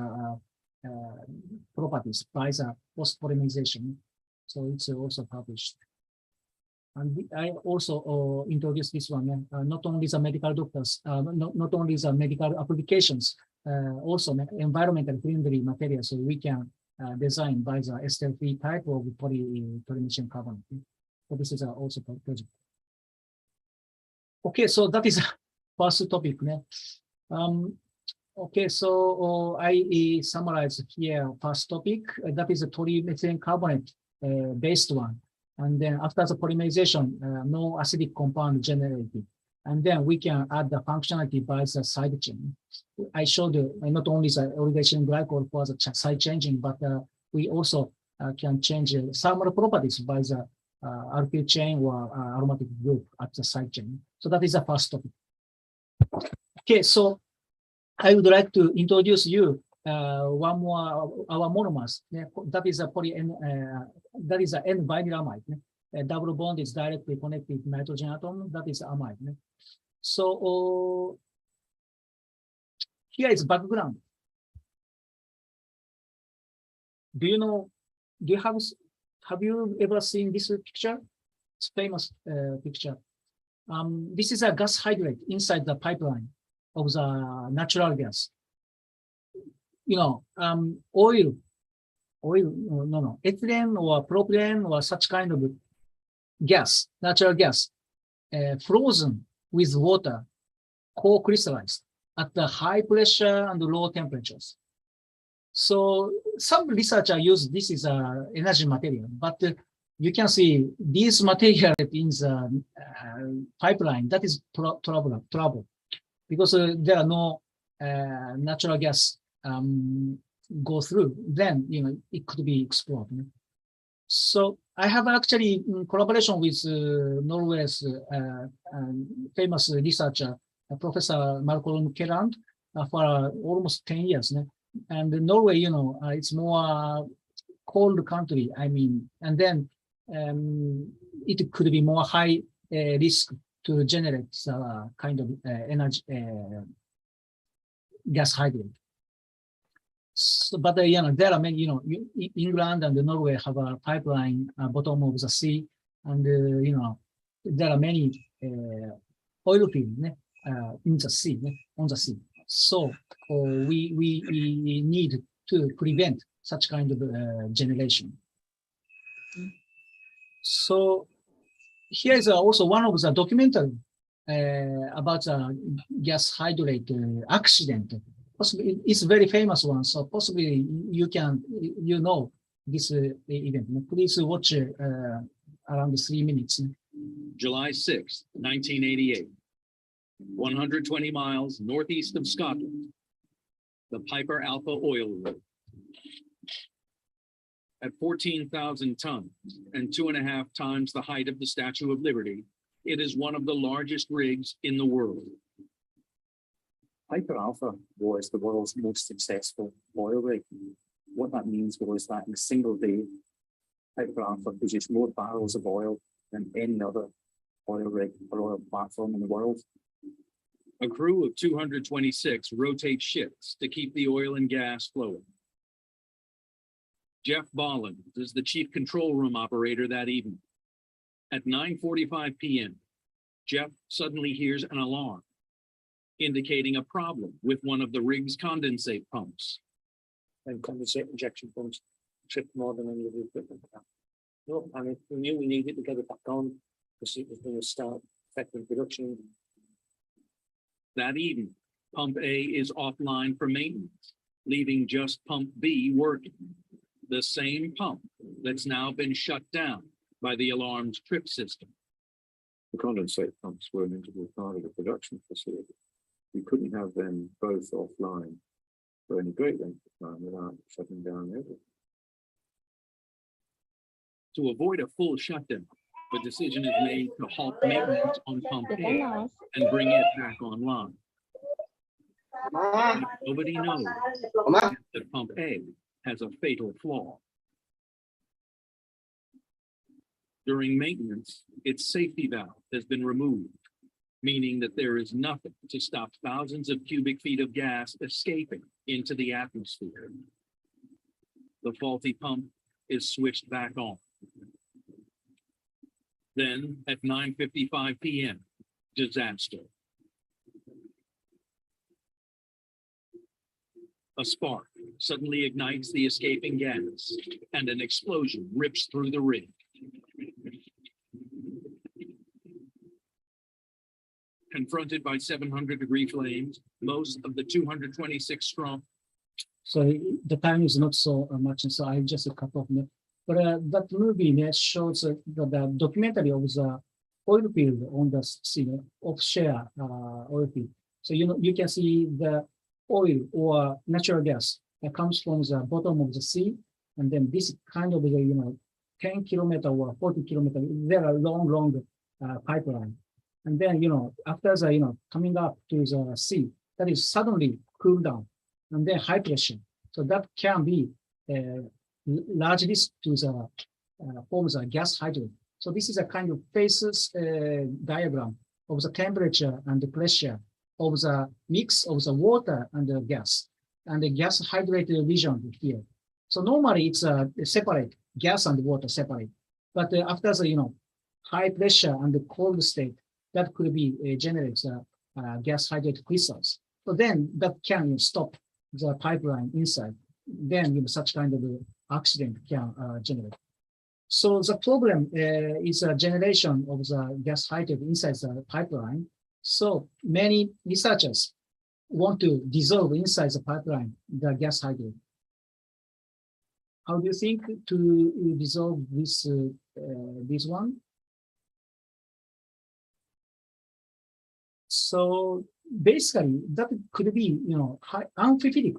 properties by the post-polymerization. So it's also published. And I also introduced this one, not only the medical doctors, not only the medical applications, also environmental friendly materials, so we can design by the ester-free type of polymerization carbonate. So this is also a project. Okay, so that is first topic. Okay, so I summarize here first topic. That is a polymethylene carbonate based one. And then after the polymerization, no acidic compound generated. And then we can add the functionality by the side chain. I showed not only the oxidation glycol for the side changing, but we also can change thermal properties by the alkyl chain or aromatic group at the side chain. So that is the first topic. Okay, so I would like to introduce you one more our monomers. That is a that is an N-vinylamide. Double bond is directly connected with nitrogen atom. That is amide. So here is background. Do you know? Do you have you ever seen this picture? It's famous picture. This is a gas hydrate inside the pipeline of the natural gas. You know, oil, ethylene or propylene or such kind of gas, natural gas, frozen with water, co-crystallized at the high pressure and low temperatures. So some researchers use this as an energy material, but you can see this material in the pipeline, that is trouble because there are no natural gas go through, then it could be explored. So I have actually in collaboration with Norway's famous researcher, Professor Malcolm Kelland, for almost 10 years. And Norway, it's more cold country. I mean, and then it could be more high risk to generate kind of energy gas hydrate. So, but there are many, England and Norway have a pipeline bottom of the sea, and there are many oil fields in the sea, on the sea. So we need to prevent such kind of generation. So here is also one of the documentary about a gas hydrate accident. Possibly it's a very famous one, so possibly you know this event. Please watch around 3 minutes. July 6, 1988, 120 miles northeast of Scotland, the Piper Alpha oil rig. At 14,000 tons and 2.5 times the height of the Statue of Liberty, it is one of the largest rigs in the world. Piper Alpha was the world's most successful oil rig. What that means was that in a single day, Piper Alpha produced more barrels of oil than any other oil rig or oil platform in the world. A crew of 226 rotate shifts to keep the oil and gas flowing. Jeff Bolland is the chief control room operator that evening. At 9:45 p.m., Jeff suddenly hears an alarm, indicating a problem with one of the rig's condensate pumps. And condensate injection pumps trip more than any of the equipment. No panic. We knew we needed to get it back on because it was going to start affecting production. That evening, pump A is offline for maintenance, leaving just pump B working. The same pump that's now been shut down by the alarmed trip system. The condensate pumps were an integral part of the production facility. We couldn't have them both offline for any great length of time without shutting down everything. To avoid a full shutdown, the decision is made to halt maintenance on pump A and bring it back online. But nobody knows that pump A has a fatal flaw. During maintenance, its safety valve has been removed, meaning that there is nothing to stop thousands of cubic feet of gas escaping into the atmosphere. The faulty pump is switched back on. Then at 9:55 p.m., disaster. A spark suddenly ignites the escaping gas, and an explosion rips through the rig. Confronted by 700-degree flames, most of the 226 strong. So the time is not so much, so I just a couple of minutes. But that movie shows the documentary of the oil field on the sea, offshore oil field. So you can see the oil or natural gas that comes from the bottom of the sea, and then this kind of 10 kilometer or 40 kilometer, there are long pipeline, and then after the coming up to the sea, that is suddenly cool down, and then high pressure. So that can be largely to the forms of gas hydrate. So this is a kind of phases diagram of the temperature and the pressure of the mix of the water and the gas hydrated region here. So normally it's separate, gas and water separate. But after the high pressure and the cold state, that could be generates gas hydrated crystals. So then that can stop the pipeline inside. Then such kind of accident can generate. So the problem is a generation of the gas hydrate inside the pipeline. So many researchers want to dissolve inside the pipeline the gas hydrate. How do you think to dissolve this one? So basically, that could be amphiphilic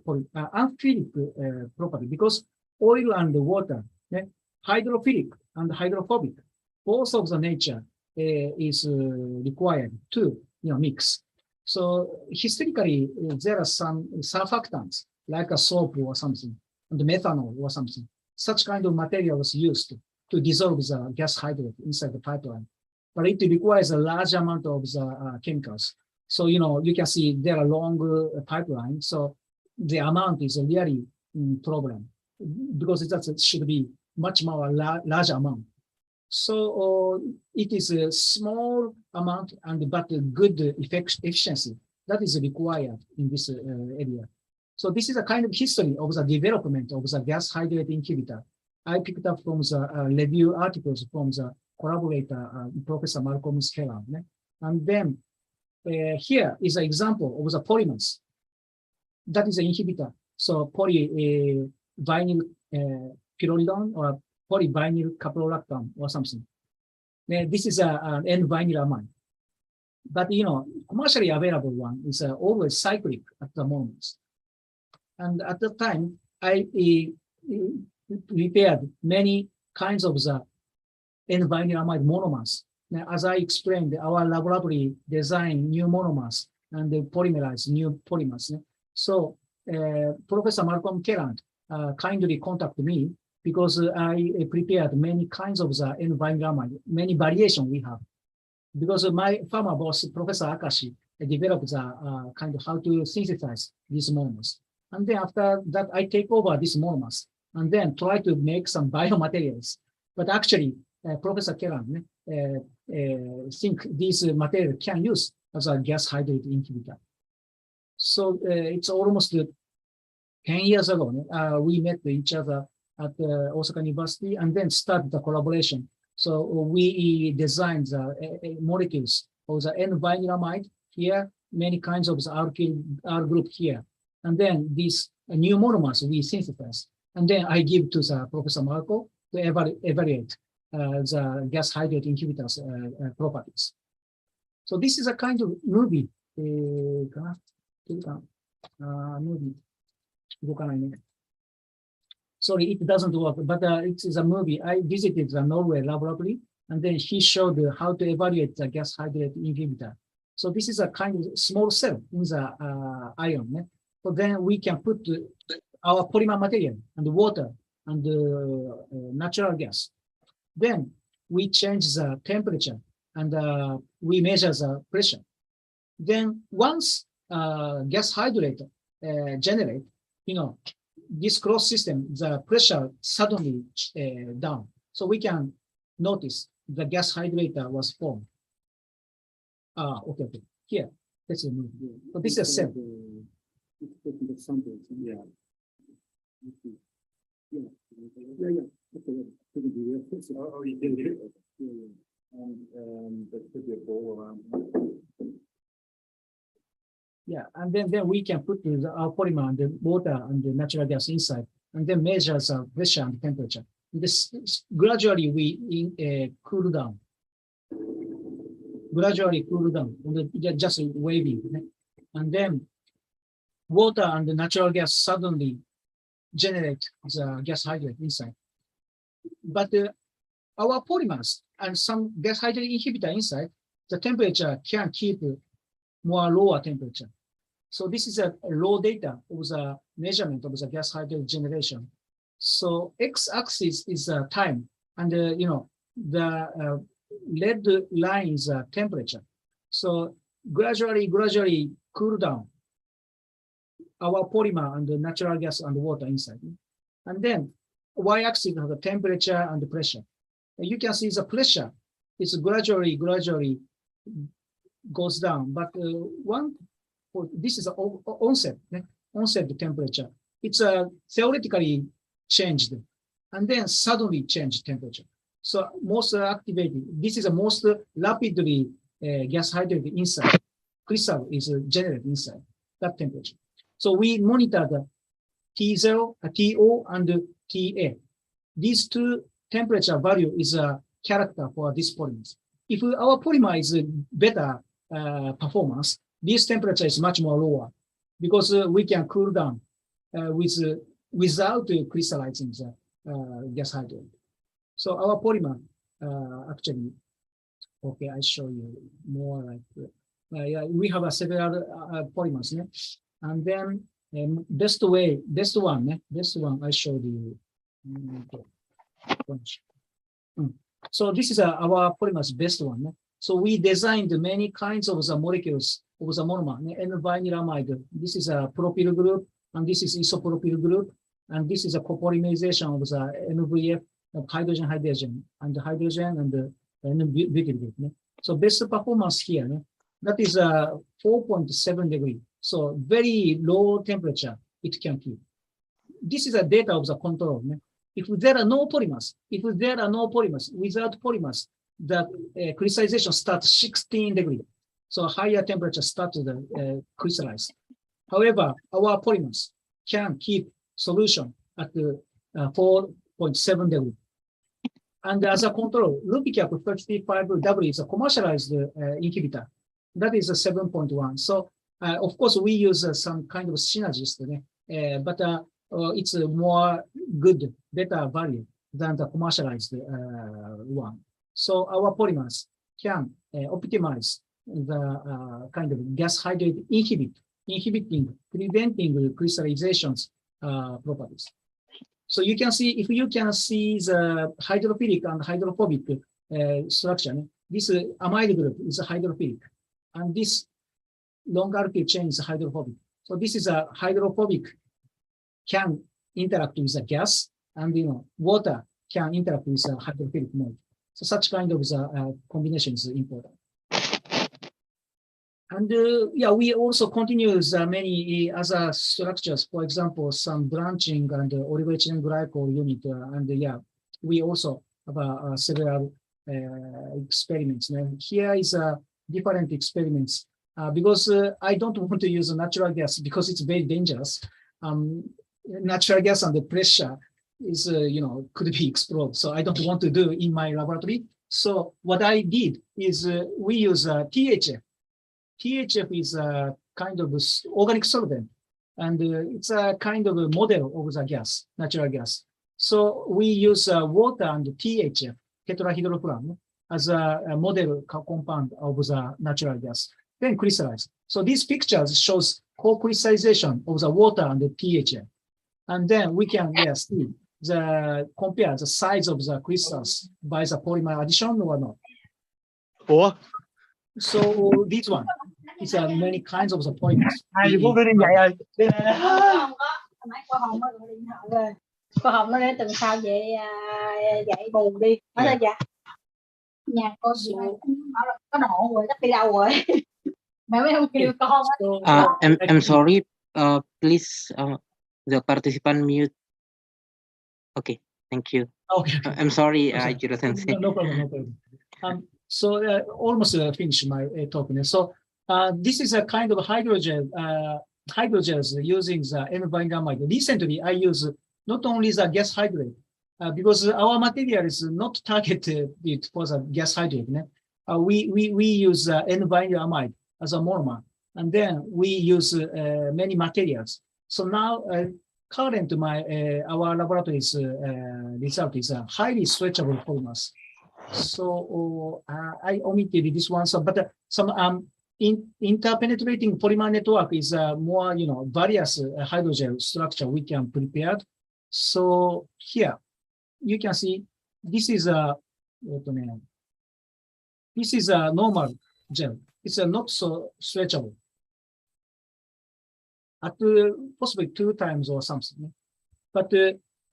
property, because oil and water, hydrophilic and hydrophobic, both of the nature is required to mix. So historically, there are some surfactants like a soap or something, and methanol or something. Such kind of material was used to dissolve the gas hydrate inside the pipeline, but it requires a large amount of the chemicals. So you can see there are long pipelines. So the amount is a really problem, because it should be much more large amount. So it is a small amount but a good efficiency that is required in this area. So this is a kind of history of the development of the gas hydrate inhibitor. I picked up from the review articles from the collaborator, Professor Malcolm Skeller. And then here is an example of the polymers. That is an inhibitor. So polyvinyl pyrrolidone or polyvinyl caprolactam or something. This is an N-vinyl amide. But commercially available one is always cyclic at the moment. And at the time, I prepared many kinds of the N-vinyl amide monomers. Now, as I explained, our laboratory designed new monomers and polymerize new polymers. So Professor Malcolm Kelland kindly contacted me because I prepared many kinds of the N-vinyl amide, many variations we have. Because my former boss, Professor Akashi, developed the kind of how to synthesize these monomers. And then after that, I take over these monomers and then try to make some biomaterials. But actually, Professor Kelland think these materials can use as a gas hydrate inhibitor. So it's almost 10 years ago, we met each other at Osaka University and then started the collaboration. So we designed the molecules of the N-vinyl amide here, many kinds of the alkyl R group here. And then these new monomers we synthesize. And then I give to the Professor Marco to evaluate the gas hydrate inhibitors properties. So this is a kind of movie. Sorry, it doesn't work, but it is a movie. I visited the Norway laboratory, and then he showed how to evaluate the gas hydrate inhibitor. So this is a kind of small cell in the ion. So then we can put our polymer material and the water and the natural gas. Then we change the temperature and we measure the pressure. Then once gas hydrate generate, this closed system, the pressure suddenly down. So we can notice the gas hydrator was formed. Okay. Here, let's move. So this is a cell. Yeah. Oh, you did it. And there could be a ball around. Yeah, and then we can put our polymer and the water and the natural gas inside, and then measure the pressure and temperature. This gradually we cool down. Gradually cool down, and just waving, and then water and the natural gas suddenly generate the gas hydrate inside. But our polymers and some gas hydrate inhibitor inside, the temperature can keep more lower temperature. So this is a raw data of the measurement of the gas hydrate generation. So x-axis is time, and the red line is temperature. So gradually cool down our polymer and the natural gas and water inside. And then y-axis has the temperature and the pressure. And you can see the pressure is gradually goes down. But this is onset temperature. It's theoretically changed, and then suddenly changed temperature. So most activated, this is the most rapidly gas hydrate inside. Crystal is generated inside that temperature. So we monitor the T0, TO, and TA. These two temperature value is a character for this polymers. If our polymer is better performance, this temperature is much more lower, because we can cool down without crystallizing the gas hydrate. So our polymer actually, okay, I show you more like we have several polymers, and then best one I showed you. So this is our polymers best one. So we designed many kinds of the molecules of the monomer, N-vinylamide. This is a propyl group, and this is isopropyl group, and this is a copolymerization of the NVF, hydrogen, and the hydrogen and the N-butyl group. So best performance here, that is 4.7 degrees. So very low temperature it can keep. This is a data of the control. If there are no polymers, without polymers, the crystallization starts 16 degrees. So higher temperature starts to crystallize. However, our polymers can keep solution at 4.7 degrees. And as a control, Rupicap 35W is a commercialized inhibitor. That is a 7.1. So of course we use some kind of synergist, but it's a more good, better value than the commercialized one. So our polymers can optimize the kind of gas hydrate inhibiting, preventing crystallizations properties. So you can see, if you can see the hydrophilic and hydrophobic structure, this amide group is hydrophilic, and this long alkyl chain is hydrophobic. So this is a hydrophobic, can interact with the gas, and water can interact with the hydrophilic mode. So such kind of combination is important. And yeah, we also continue many other structures. For example, some branching and oligoethylene glycol unit. And yeah, we also have several experiments. Now, here is different experiments because I don't want to use natural gas because it's very dangerous. Natural gas and the pressure is, could be exploded. So I don't want to do in my laboratory. So what I did is we use THF. THF is a kind of organic solvent, and it's a kind of a model of the gas, natural gas. So we use water and THF, tetrahydrofuran, as a model compound of the natural gas, then crystallize. So these pictures shows co-crystallization of the water and the THF. And then we can see compare the size of the crystals by the polymer addition or not. Ủa? So this one, it's many kinds of the polymers. Ai cũng cứ đi vậy ơi. Có Hồng mới gọi điện thoại về. Có Hồng nó để tuần sau vậy dạy bù đi. Nói là dạ. Nhà con chị này bảo là có độ rồi, chắc đi đâu rồi. Mẹ mới không kêu con á. I'm sorry. Please, the participant mute. Okay, thank you. Okay. I'm sorry, Okay. Jiro Sensei. No problem. No problem. So almost finished my talk. So this is a kind of hydrogel. Hydrogels using the N-vinylamide. Recently, I use not only the gas hydrate because our material is not targeted for the gas hydrate. We use N-vinylamide as a monomer, and then we use many materials. So now, current our laboratory's result is highly stretchable polymers. So I omitted this one. So, but some interpenetrating polymer network is more, various hydrogel structure we can prepare. So here you can see this is a normal gel. It's not so stretchable. At possibly 2 times or something. But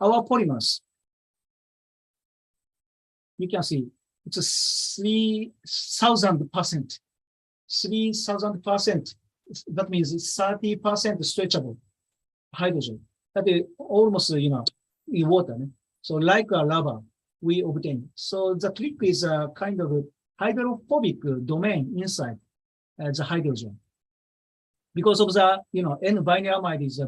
our polymers, you can see it's a 3,000%. 3,000%. That means 30% stretchable hydrogen. That is almost, in water. So like a lava, we obtain. So the trick is a kind of a hydrophobic domain inside the hydrogen. Because of the, N-vinylamide is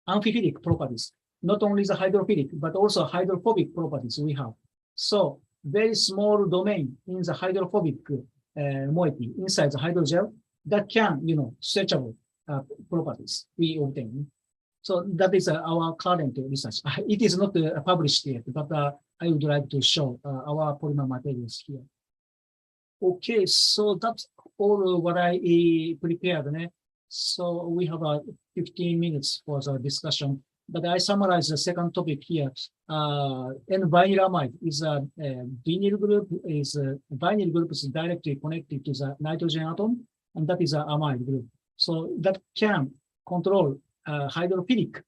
amphiphilic properties, not only the hydrophilic, but also hydrophobic properties we have. So very small domain in the hydrophobic moiety inside the hydrogel that can, stretchable properties we obtain. So that is our current research. It is not published yet, but I would like to show our polymer materials here. Okay, so that's all what I prepared. So we have 15 minutes for the discussion, but I summarize the second topic here. N-vinylamide is a vinyl group. Vinyl group is directly connected to the nitrogen atom, and that is an amide group. So that can control hydrophobic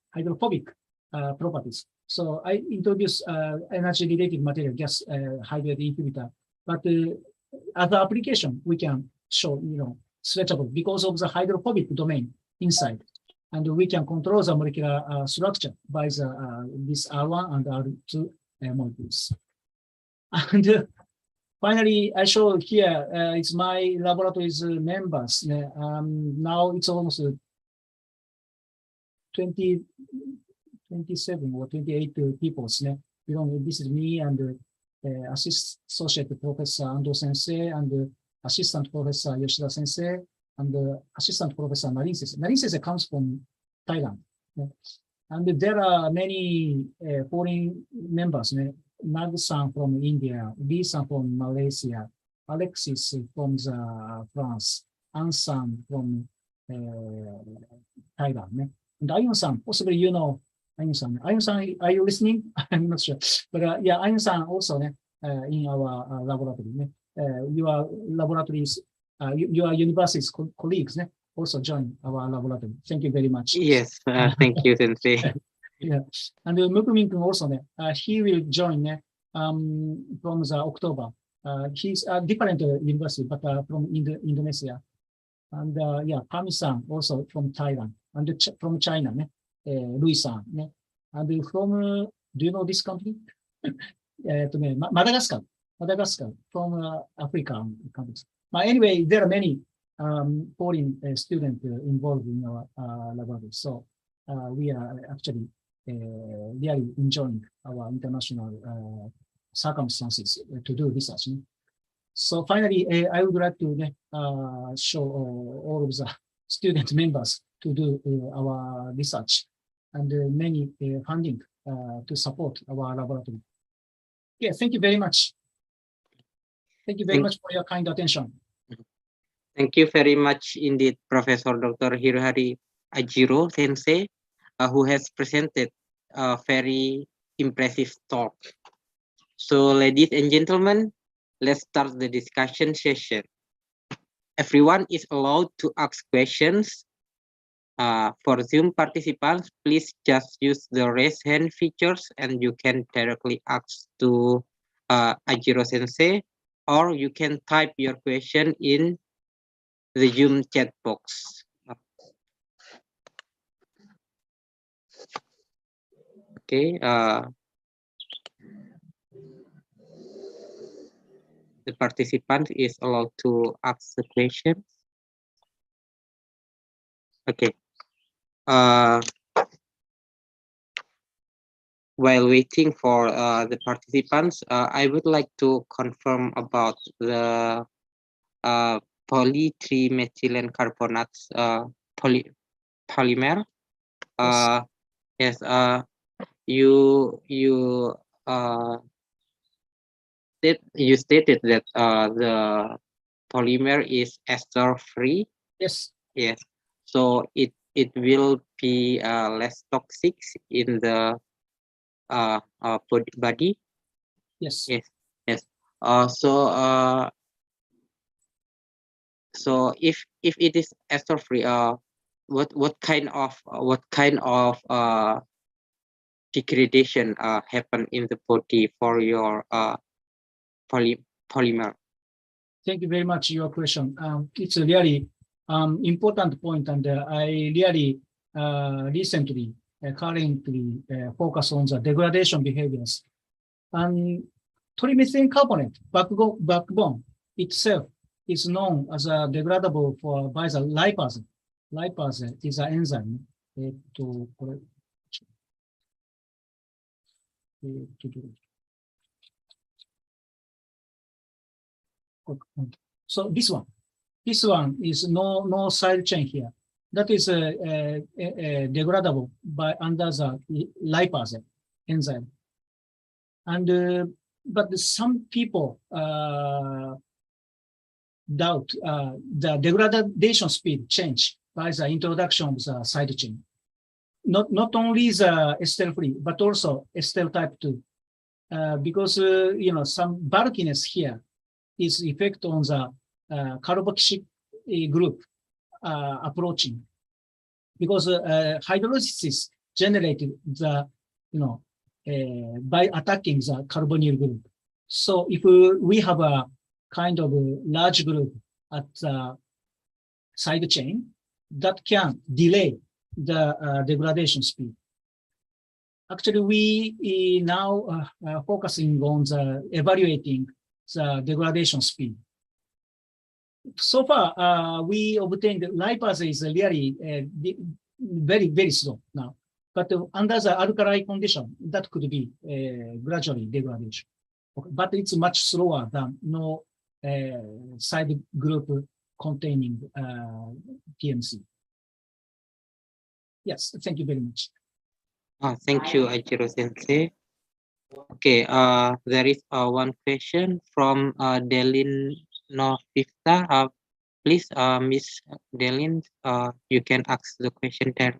properties. So I introduce energy-related material, gas hydrate inhibitor, but other application we can show, stretchable because of the hydrophobic domain inside, and we can control the molecular structure by the this R1 and R2 molecules. And finally, I show here it's my laboratory's members. Now it's almost 27 or 28 people. This is me and associate professor Ando Sensei and assistant professor Yoshida Sensei and assistant professor Narin Sensei. Narin Sensei comes from Thailand. And there are many foreign members. Nag-san from India, Lee-san from Malaysia, Alexis from France, An-san from Thailand. And Ayun-san, possibly you know Ayun-san. Ayun-san, are you listening? I'm not sure. But yeah, Ayun-san also in our laboratory. Your laboratories, your university's colleagues also join our laboratory. Thank you very much. Yes, thank you, Sensei. Yeah, and Mukumin-kun also, he will join from the October. He's a different university, but from Indonesia. And yeah, Pami-san also from Thailand, and from China, Louis-san. And from, do you know this company? Madagascar, from African countries. But anyway, there are many foreign students involved in our laboratory. So we are actually really enjoying our international circumstances to do research. So finally, I would like to show all of the student members to do our research and many funding to support our laboratory. Yeah, thank you very much. Thank you very much for your kind attention. Thank you very much indeed, Professor Dr. Hirohari Ajiro Sensei, who has presented a very impressive talk. So, ladies and gentlemen, let's start the discussion session. Everyone is allowed to ask questions. For Zoom participants, please just use the raise hand features and you can directly ask to Ajiro Sensei, or you can type your question in the Zoom chat box. Okay, the participant is allowed to ask the questions. Okay. While waiting for the participants, I would like to confirm about the poly-3-methylene carbonates polymer. Yes. You stated that the polymer is ester free. Yes. Yes. So it will be less toxic in the body. Yes. Yes. Yes. So if it is ester free, what kind of degradation happen in the body for your polymer? Thank you very much your question. It's a really important point, and I really recently currently focus on the degradation behaviors. And trimethylene carbonate backbone itself is known as a degradable by the lipase. Lipase is an enzyme. So this one is no side chain here. That is degradable by under the lipase enzyme. And but some people doubt the degradation speed change by the introduction of the side chain. Not only the ester free, but also ester type 2, because some bulkiness here is effect on the carboxylic group approaching, because hydrolysis generated the by attacking the carbonyl group. So if we have a kind of a large group at the side chain, that can delay the degradation speed. Actually, we now focusing on the evaluating the degradation speed. So far, we obtained lipase is really very, very slow now. But under the alkali condition, that could be gradually degradation. Okay. But it's much slower than no side group containing TMC. Yes, thank you very much. Thank you, Ajiro Sensei. Okay, there is one question from Delin Novista. Please, Miss Delin, you can ask the question there.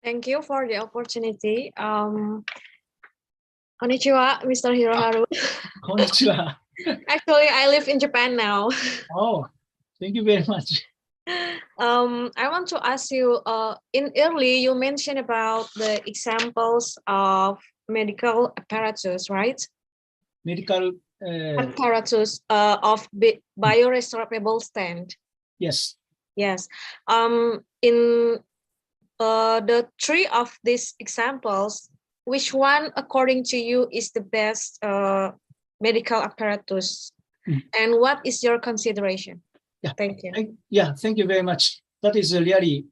Thank you for the opportunity. Konnichiwa, Mr. Hiroharu. Konnichiwa. Actually, I live in Japan now. Oh, thank you very much. I want to ask you, in early, you mentioned about the examples of medical apparatus, right? Medical apparatus of bioresorbable stent. Yes. Yes. In the three of these examples, which one, according to you, is the best medical apparatus? And what is your consideration? Yeah. Thank you. Yeah, thank you very much. That is really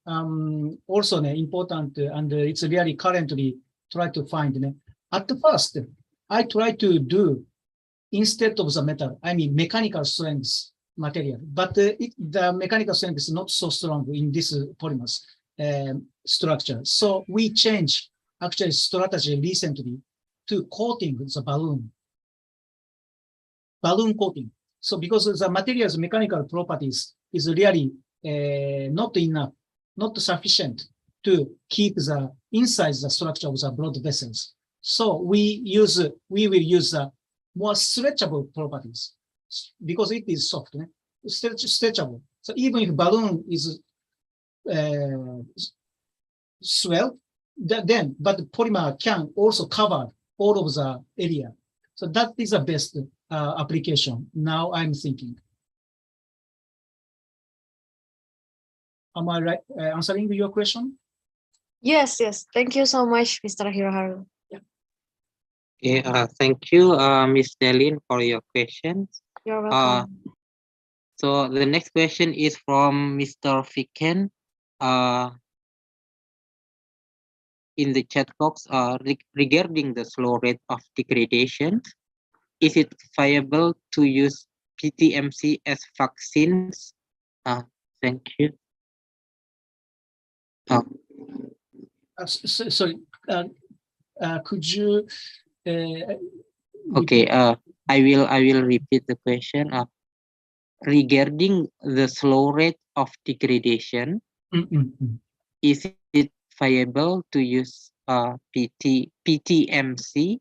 also important, and it's really currently try to find. At first, I try to do instead of the metal, I mean mechanical strength material, but the mechanical strength is not so strong in this polymers structure. So we change actually strategy recently to coating the balloon coating. So because the material's mechanical properties is really not enough, not sufficient to keep the inside the structure of the blood vessels. So we will use more stretchable properties because it is soft, stretchable. So even if balloon is swell, but the polymer can also cover all of the area. So that is the best application. Now I'm thinking. Am I right answering your question? Yes, yes. Thank you so much, Mr. Hiroharu. Okay, thank you, Ms. Delin, for your questions. You're welcome. So the next question is from Mr. Fiken. In the chat box, regarding the slow rate of degradation, is it viable to use PTMC as vaccines? Thank you. Sorry, could you? Okay, I will repeat the question. Regarding the slow rate of degradation, is it viable to use PTMC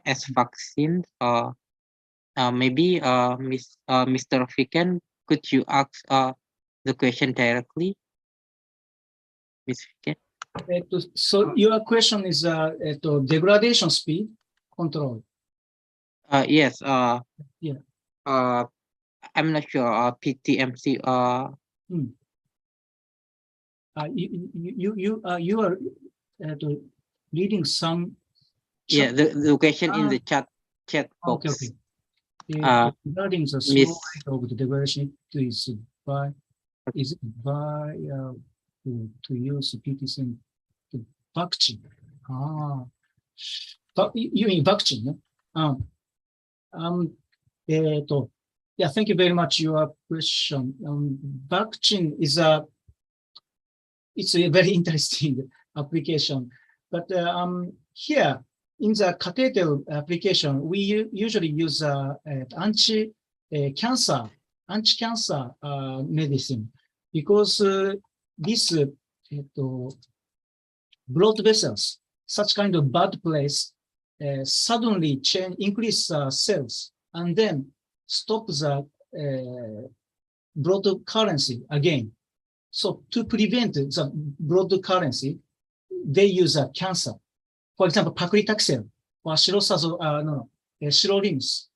as vaccines? Maybe Mr. Fiken, could you ask the question directly, Ms. Fiken? So your question is degradation speed control. Yes. Yeah. I'm not sure. PTMC. You are reading some. Yeah, the question in the chat box. Okay. Regarding the slow rate of the degradation is by to use PTC vaccine. But you mean vaccine? Yeah, thank you very much. Your question. Vaccine is it's a very interesting application. But here in the catheter application, we usually use anti-cancer medicine because this blood vessels, such kind of bad place, suddenly increase cells and then stop the blood currency again. So to prevent the blood currency, they use a cancer. For example, paclitaxel or sirolimus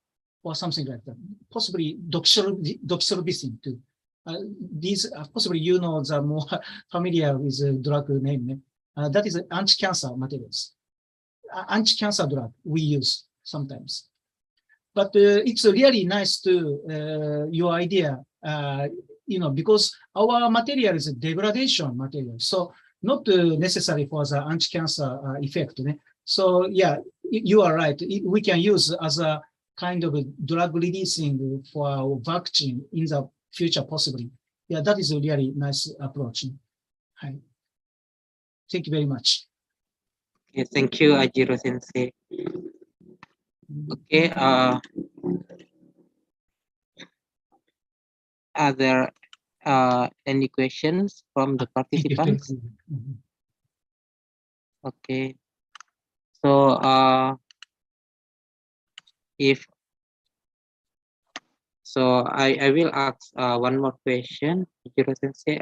or something like that. Possibly doxorubicin too. These possibly you know the more familiar with the drug name. That is anti-cancer materials. Anti-cancer drug we use sometimes. But it's really nice to your idea, because our material is a degradation material, so not necessary for the anti-cancer effect. So yeah, you are right. We can use as a kind of a drug releasing for our vaccine in the future, possibly. Yeah, that is a really nice approach. Hi. Thank you very much. Okay, thank you, Ajiro Sensei. Okay, are there any questions from the participants? Okay, so I will ask one more question, Ajiro Sensei.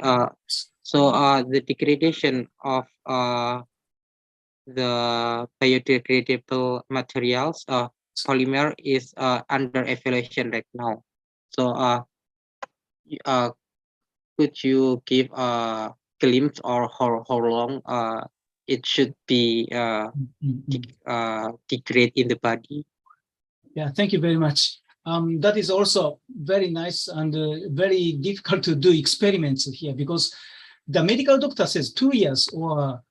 So the degradation of the biodegradable materials, polymer is under evaluation right now. So could you give a glimpse or how long it should be degrade in the body? Yeah, thank you very much. That is also very nice and very difficult to do experiments here because the medical doctor says 2 years or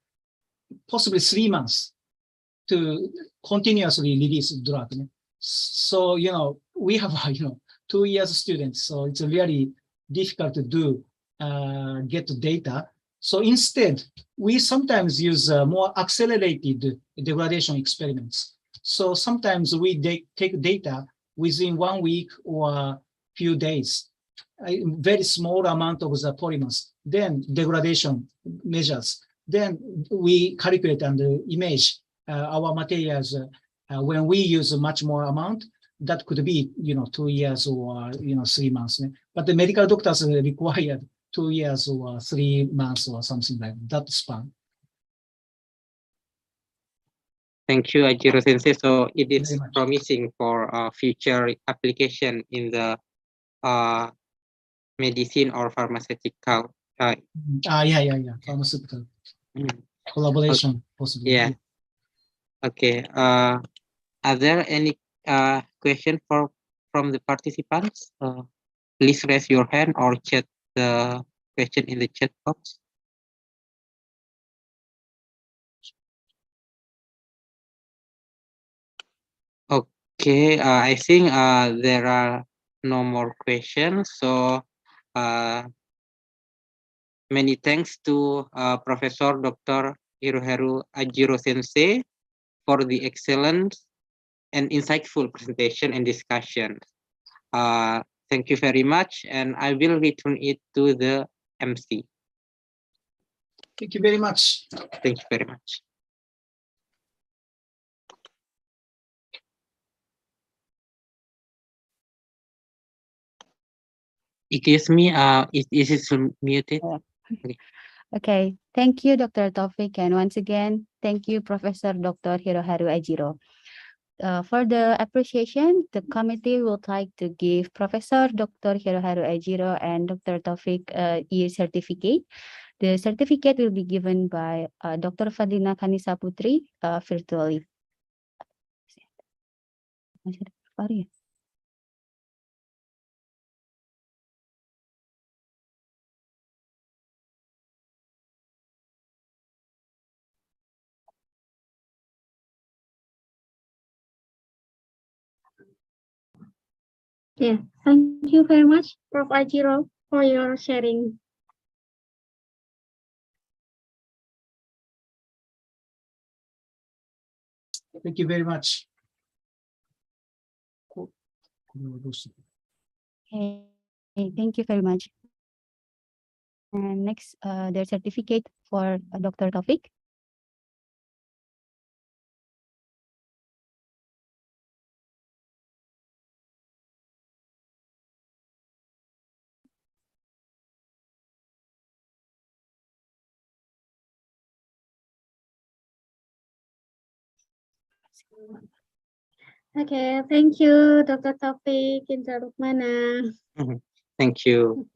possibly 3 months to continuously release drug. So, we have, 2 years students, so it's really difficult to do, get data. So instead, we sometimes use more accelerated degradation experiments. So sometimes we take data within 1 week or few days, a very small amount of the polymers, then degradation measures. Then we calculate and image our materials when we use much more amount. That could be 2 years or 3 months. But the medical doctors are required 2 years or 3 months or something like that span. Thank you, Ajiro Sensei. So it is Very much. promising for future application in the medicine or pharmaceutical. Yeah. Pharmaceutical Mm. collaboration possible. Yeah. Okay. Are there any question from the participants? Please raise your hand or chat the question in the chat box. Okay, I think there are no more questions. So many thanks to Professor Dr. Hiroharu Ajiro Sensei for the excellent and insightful presentation and discussion. Thank you very much, and I will return it to the MC. Thank you very much. Thank you very much. Excuse me, is it muted? Okay, thank you, Dr. Taufik. And once again, thank you, Professor Dr. Hiroharu Ajiro. For the appreciation, the committee would like to give Professor Dr. Hiroharu Ajiro and Dr. Taufik a year certificate. The certificate will be given by Dr. Fadlina Kanisa Putri virtually. Yeah, thank you very much, Prof. Ajiro, for your sharing. Thank you very much. Okay, thank you very much. And next, the certificate for Dr. Taufik. Okay, thank you, Dr. Taufik Indra Rukmana. Thank you.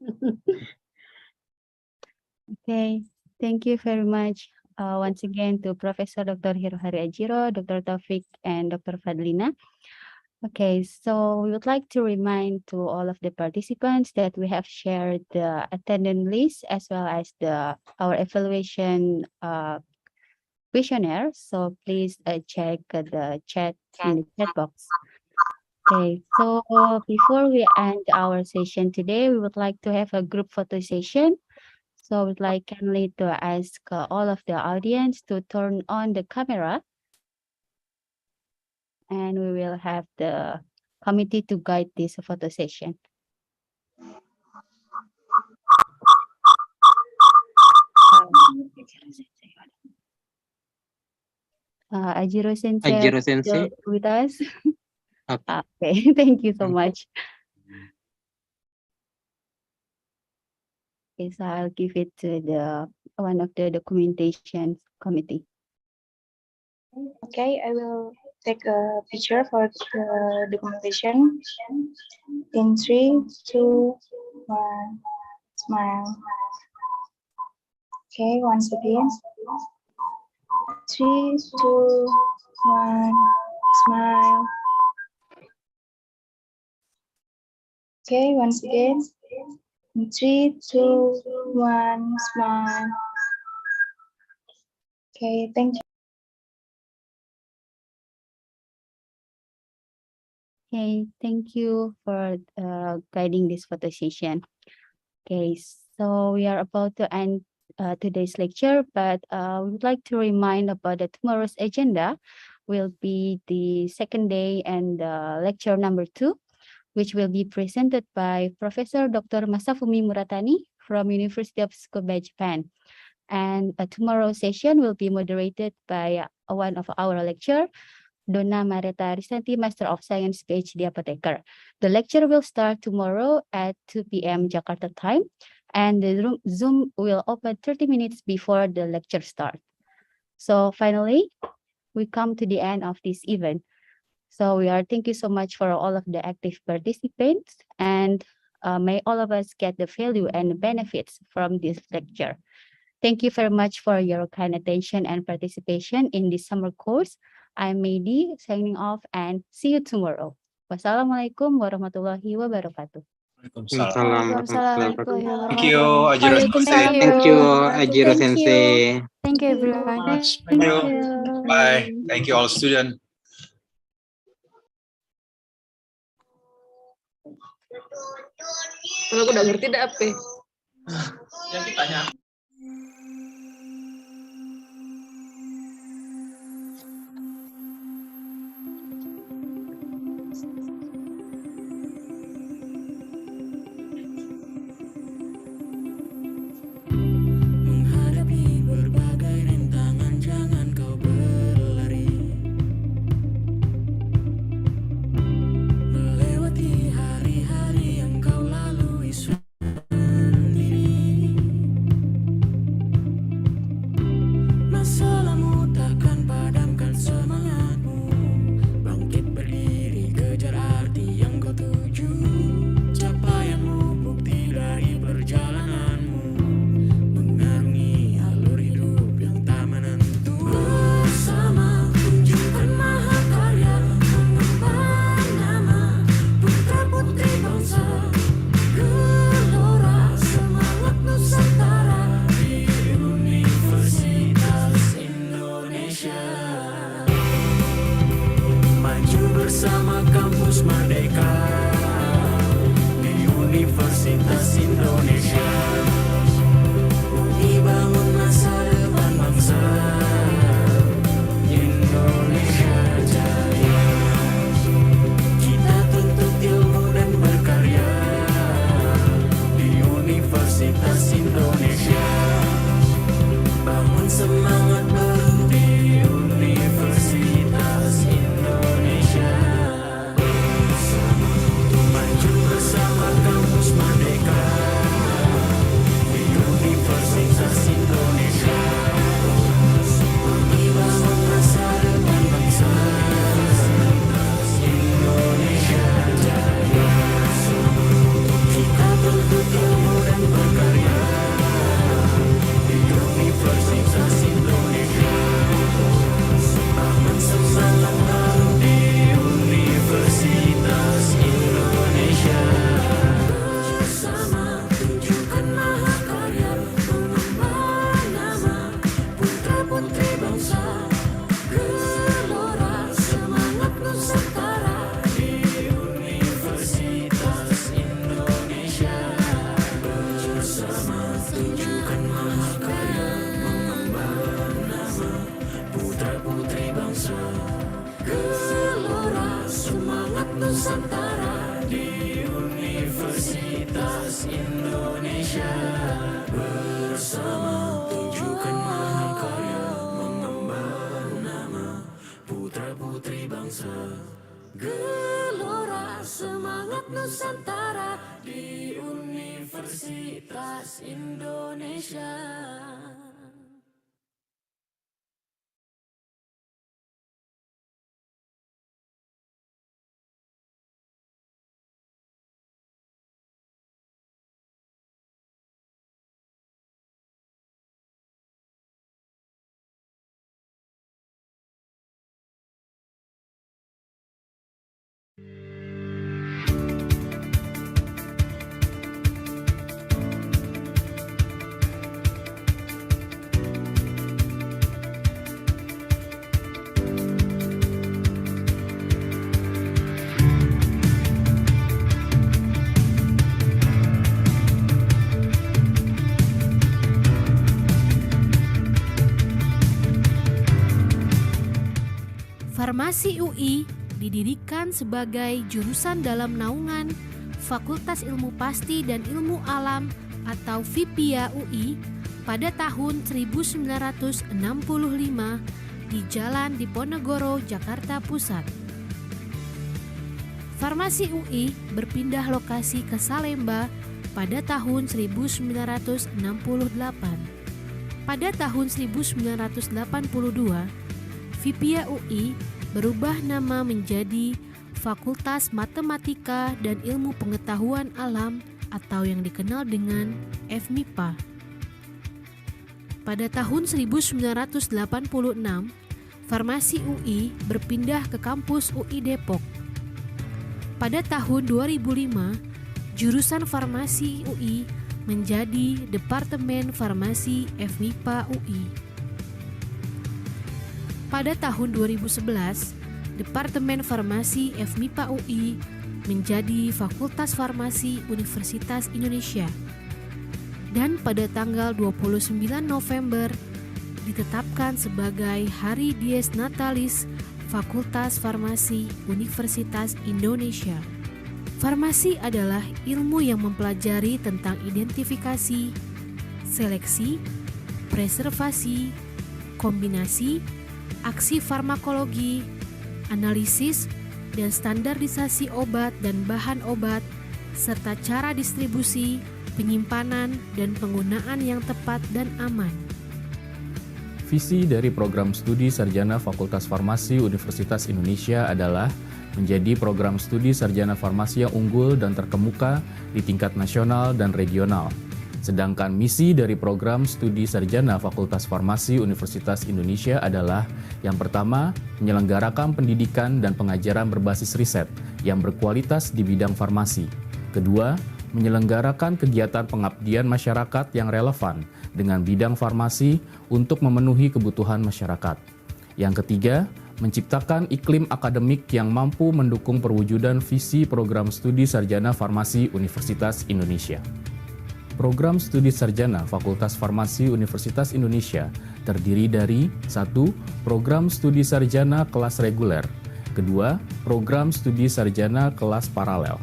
Okay, thank you very much once again to Professor Dr. Hiroharu Ajiro, Dr. Taufik, and Dr. Fadlina. Okay, so we would like to remind to all of the participants that we have shared the attendance list as well as our evaluation questionnaire. So please check the chat in the chat box. Okay, so before we end our session today, we would like to have a group photo session. So we'd like kindly to ask all of the audience to turn on the camera. And we will have the committee to guide this photo session. Ajiro Sensei, Ajiro Sensei. with us. Okay. Okay, thank you so much. Okay, so I'll give it to the one of the documentation committee. Okay, I will take a picture for the documentation. In 3, 2, 1, smile. Okay, once again. 3, 2, 1, smile. Okay, once again. 3, 2, 1, smile. Okay, thank you. Okay, thank you for guiding this photo session. Okay, so we are about to end today's lecture, but we would like to remind about the tomorrow's agenda will be the second day and lecture number 2, which will be presented by Professor Dr. Masafumi Muratani from University of Tsukuba, Japan. And tomorrow's session will be moderated by one of our lecturer, Donna Mareta Risanti, Master of Science, PhD Apotheker. The lecture will start tomorrow at 2 p.m. Jakarta time. and the Zoom will open 30 minutes before the lecture start. So finally, we come to the end of this event. So thank you so much for all of the active participants, and may all of us get the value and the benefits from this lecture. Thank you very much for your kind attention and participation in this summer course. I'm Medi signing off and see you tomorrow. Wassalamualaikum warahmatullahi wabarakatuh. Thank you, Ajiro Sensei. Thank you, Ajiro Sensei. Thank you, everyone. Much. Thank you. you. Bye. Thank you all students. Kalau aku udah ngerti dah apa. Yang ditanya. Menghadapi berbagai rintangan, jangan kau berlari. Melewati hari-hari yang kau lalui sendiri. Masalahmu takkan padamkan semangatmu. Bangkit berdiri, kejar arti yang kau tuju. Capaianmu bukti dari perjalananmu. Mengarungi alur hidup yang tak menentu. Bersama tunjukkan mahakarya, mengemban nama putra putri bangsa. Gelora semangat Nusantara di Universitas Indonesia. Maju bersama kampus merdeka di Universitas Indonesia. UI bangun masa depan bangsa. Indonesia jaya. Kita tuntut ilmu dan berkarya di Universitas Indonesia. Bangun semangat baru di Universitas Indonesia. Maju bersama kampus merdeka di Universitas Indonesia. UI bangun masa depan bangsa. Indonesia jaya. Kita tuntut ilmu dan berkarya di Universitas Indonesia. Bangun semangat baru di Universitas Indonesia. Bersama tunjukkan mahakarya, mengemban nama putra putri bangsa. Gelora semangat Nusantara di Universitas Indonesia. Bersama tunjukkan mahakarya, mengemban nama putra putri bangsa. Gelora semangat Nusantara di Universitas Indonesia. Bersama tunjukkan mahakarya, mengemban nama putra putri bangsa. Gelora semangat Nusantara di Universitas Indonesia. Farmasi UI didirikan sebagai jurusan dalam naungan Fakultas Ilmu Pasti dan Ilmu Alam atau FFUI UI pada tahun 1965 di Jalan Diponegoro, Jakarta Pusat. Farmasi UI berpindah lokasi ke Salemba pada tahun 1968. Pada tahun 1982, FFUI UI berubah nama menjadi Fakultas Matematika dan Ilmu Pengetahuan Alam atau yang dikenal dengan FMIPA. Pada tahun 1986, Farmasi UI berpindah ke kampus UI Depok. Pada tahun 2005, jurusan Farmasi UI menjadi Departemen Farmasi FMIPA UI. Pada tahun 2011, Departemen Farmasi FMIPA UI menjadi Fakultas Farmasi Universitas Indonesia. Dan pada tanggal 29 November ditetapkan sebagai Hari Dies Natalis Fakultas Farmasi Universitas Indonesia. Farmasi adalah ilmu yang mempelajari tentang identifikasi, seleksi, preservasi, kombinasi, aksi farmakologi, analisis, dan standarisasi obat dan bahan obat, serta cara distribusi, penyimpanan, dan penggunaan yang tepat dan aman. Visi dari program studi sarjana Fakultas Farmasi Universitas Indonesia adalah menjadi program studi sarjana farmasi yang unggul dan terkemuka di tingkat nasional dan regional. Sedangkan misi dari program studi sarjana Fakultas Farmasi Universitas Indonesia adalah yang pertama, menyelenggarakan pendidikan dan pengajaran berbasis riset yang berkualitas di bidang farmasi. Kedua, menyelenggarakan kegiatan pengabdian masyarakat yang relevan dengan bidang farmasi untuk memenuhi kebutuhan masyarakat. Yang ketiga, menciptakan iklim akademik yang mampu mendukung perwujudan visi program studi sarjana farmasi Universitas Indonesia. Program studi sarjana Fakultas Farmasi Universitas Indonesia terdiri dari 1. Program studi sarjana kelas reguler. Kedua, program studi sarjana kelas paralel.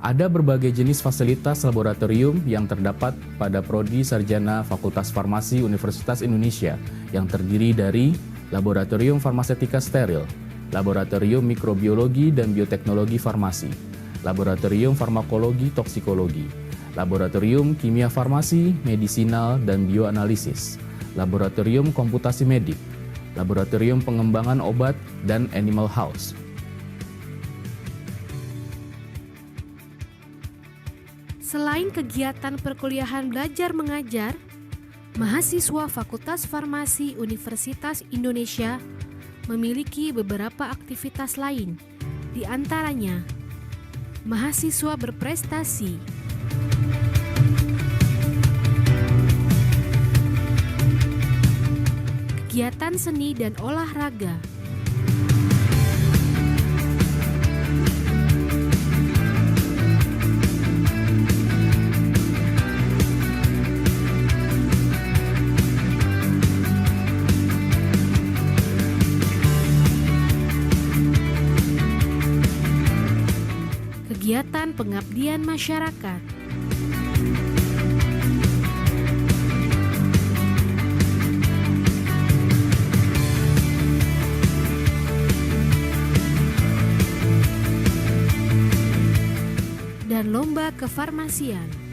Ada berbagai jenis fasilitas laboratorium yang terdapat pada Prodi Sarjana Fakultas Farmasi Universitas Indonesia yang terdiri dari Laboratorium Farmasetika Steril, Laboratorium Mikrobiologi dan Bioteknologi Farmasi, Laboratorium Farmakologi Toksikologi, Laboratorium Kimia Farmasi, Medisinal dan Bioanalisis, Laboratorium Komputasi Medik, Laboratorium Pengembangan Obat, dan Animal House. Selain kegiatan perkuliahan belajar mengajar, mahasiswa Fakultas Farmasi Universitas Indonesia memiliki beberapa aktivitas lain, di antaranya mahasiswa berprestasi, kegiatan seni dan olahraga, kegiatan pengabdian masyarakat, dan lomba kefarmasian.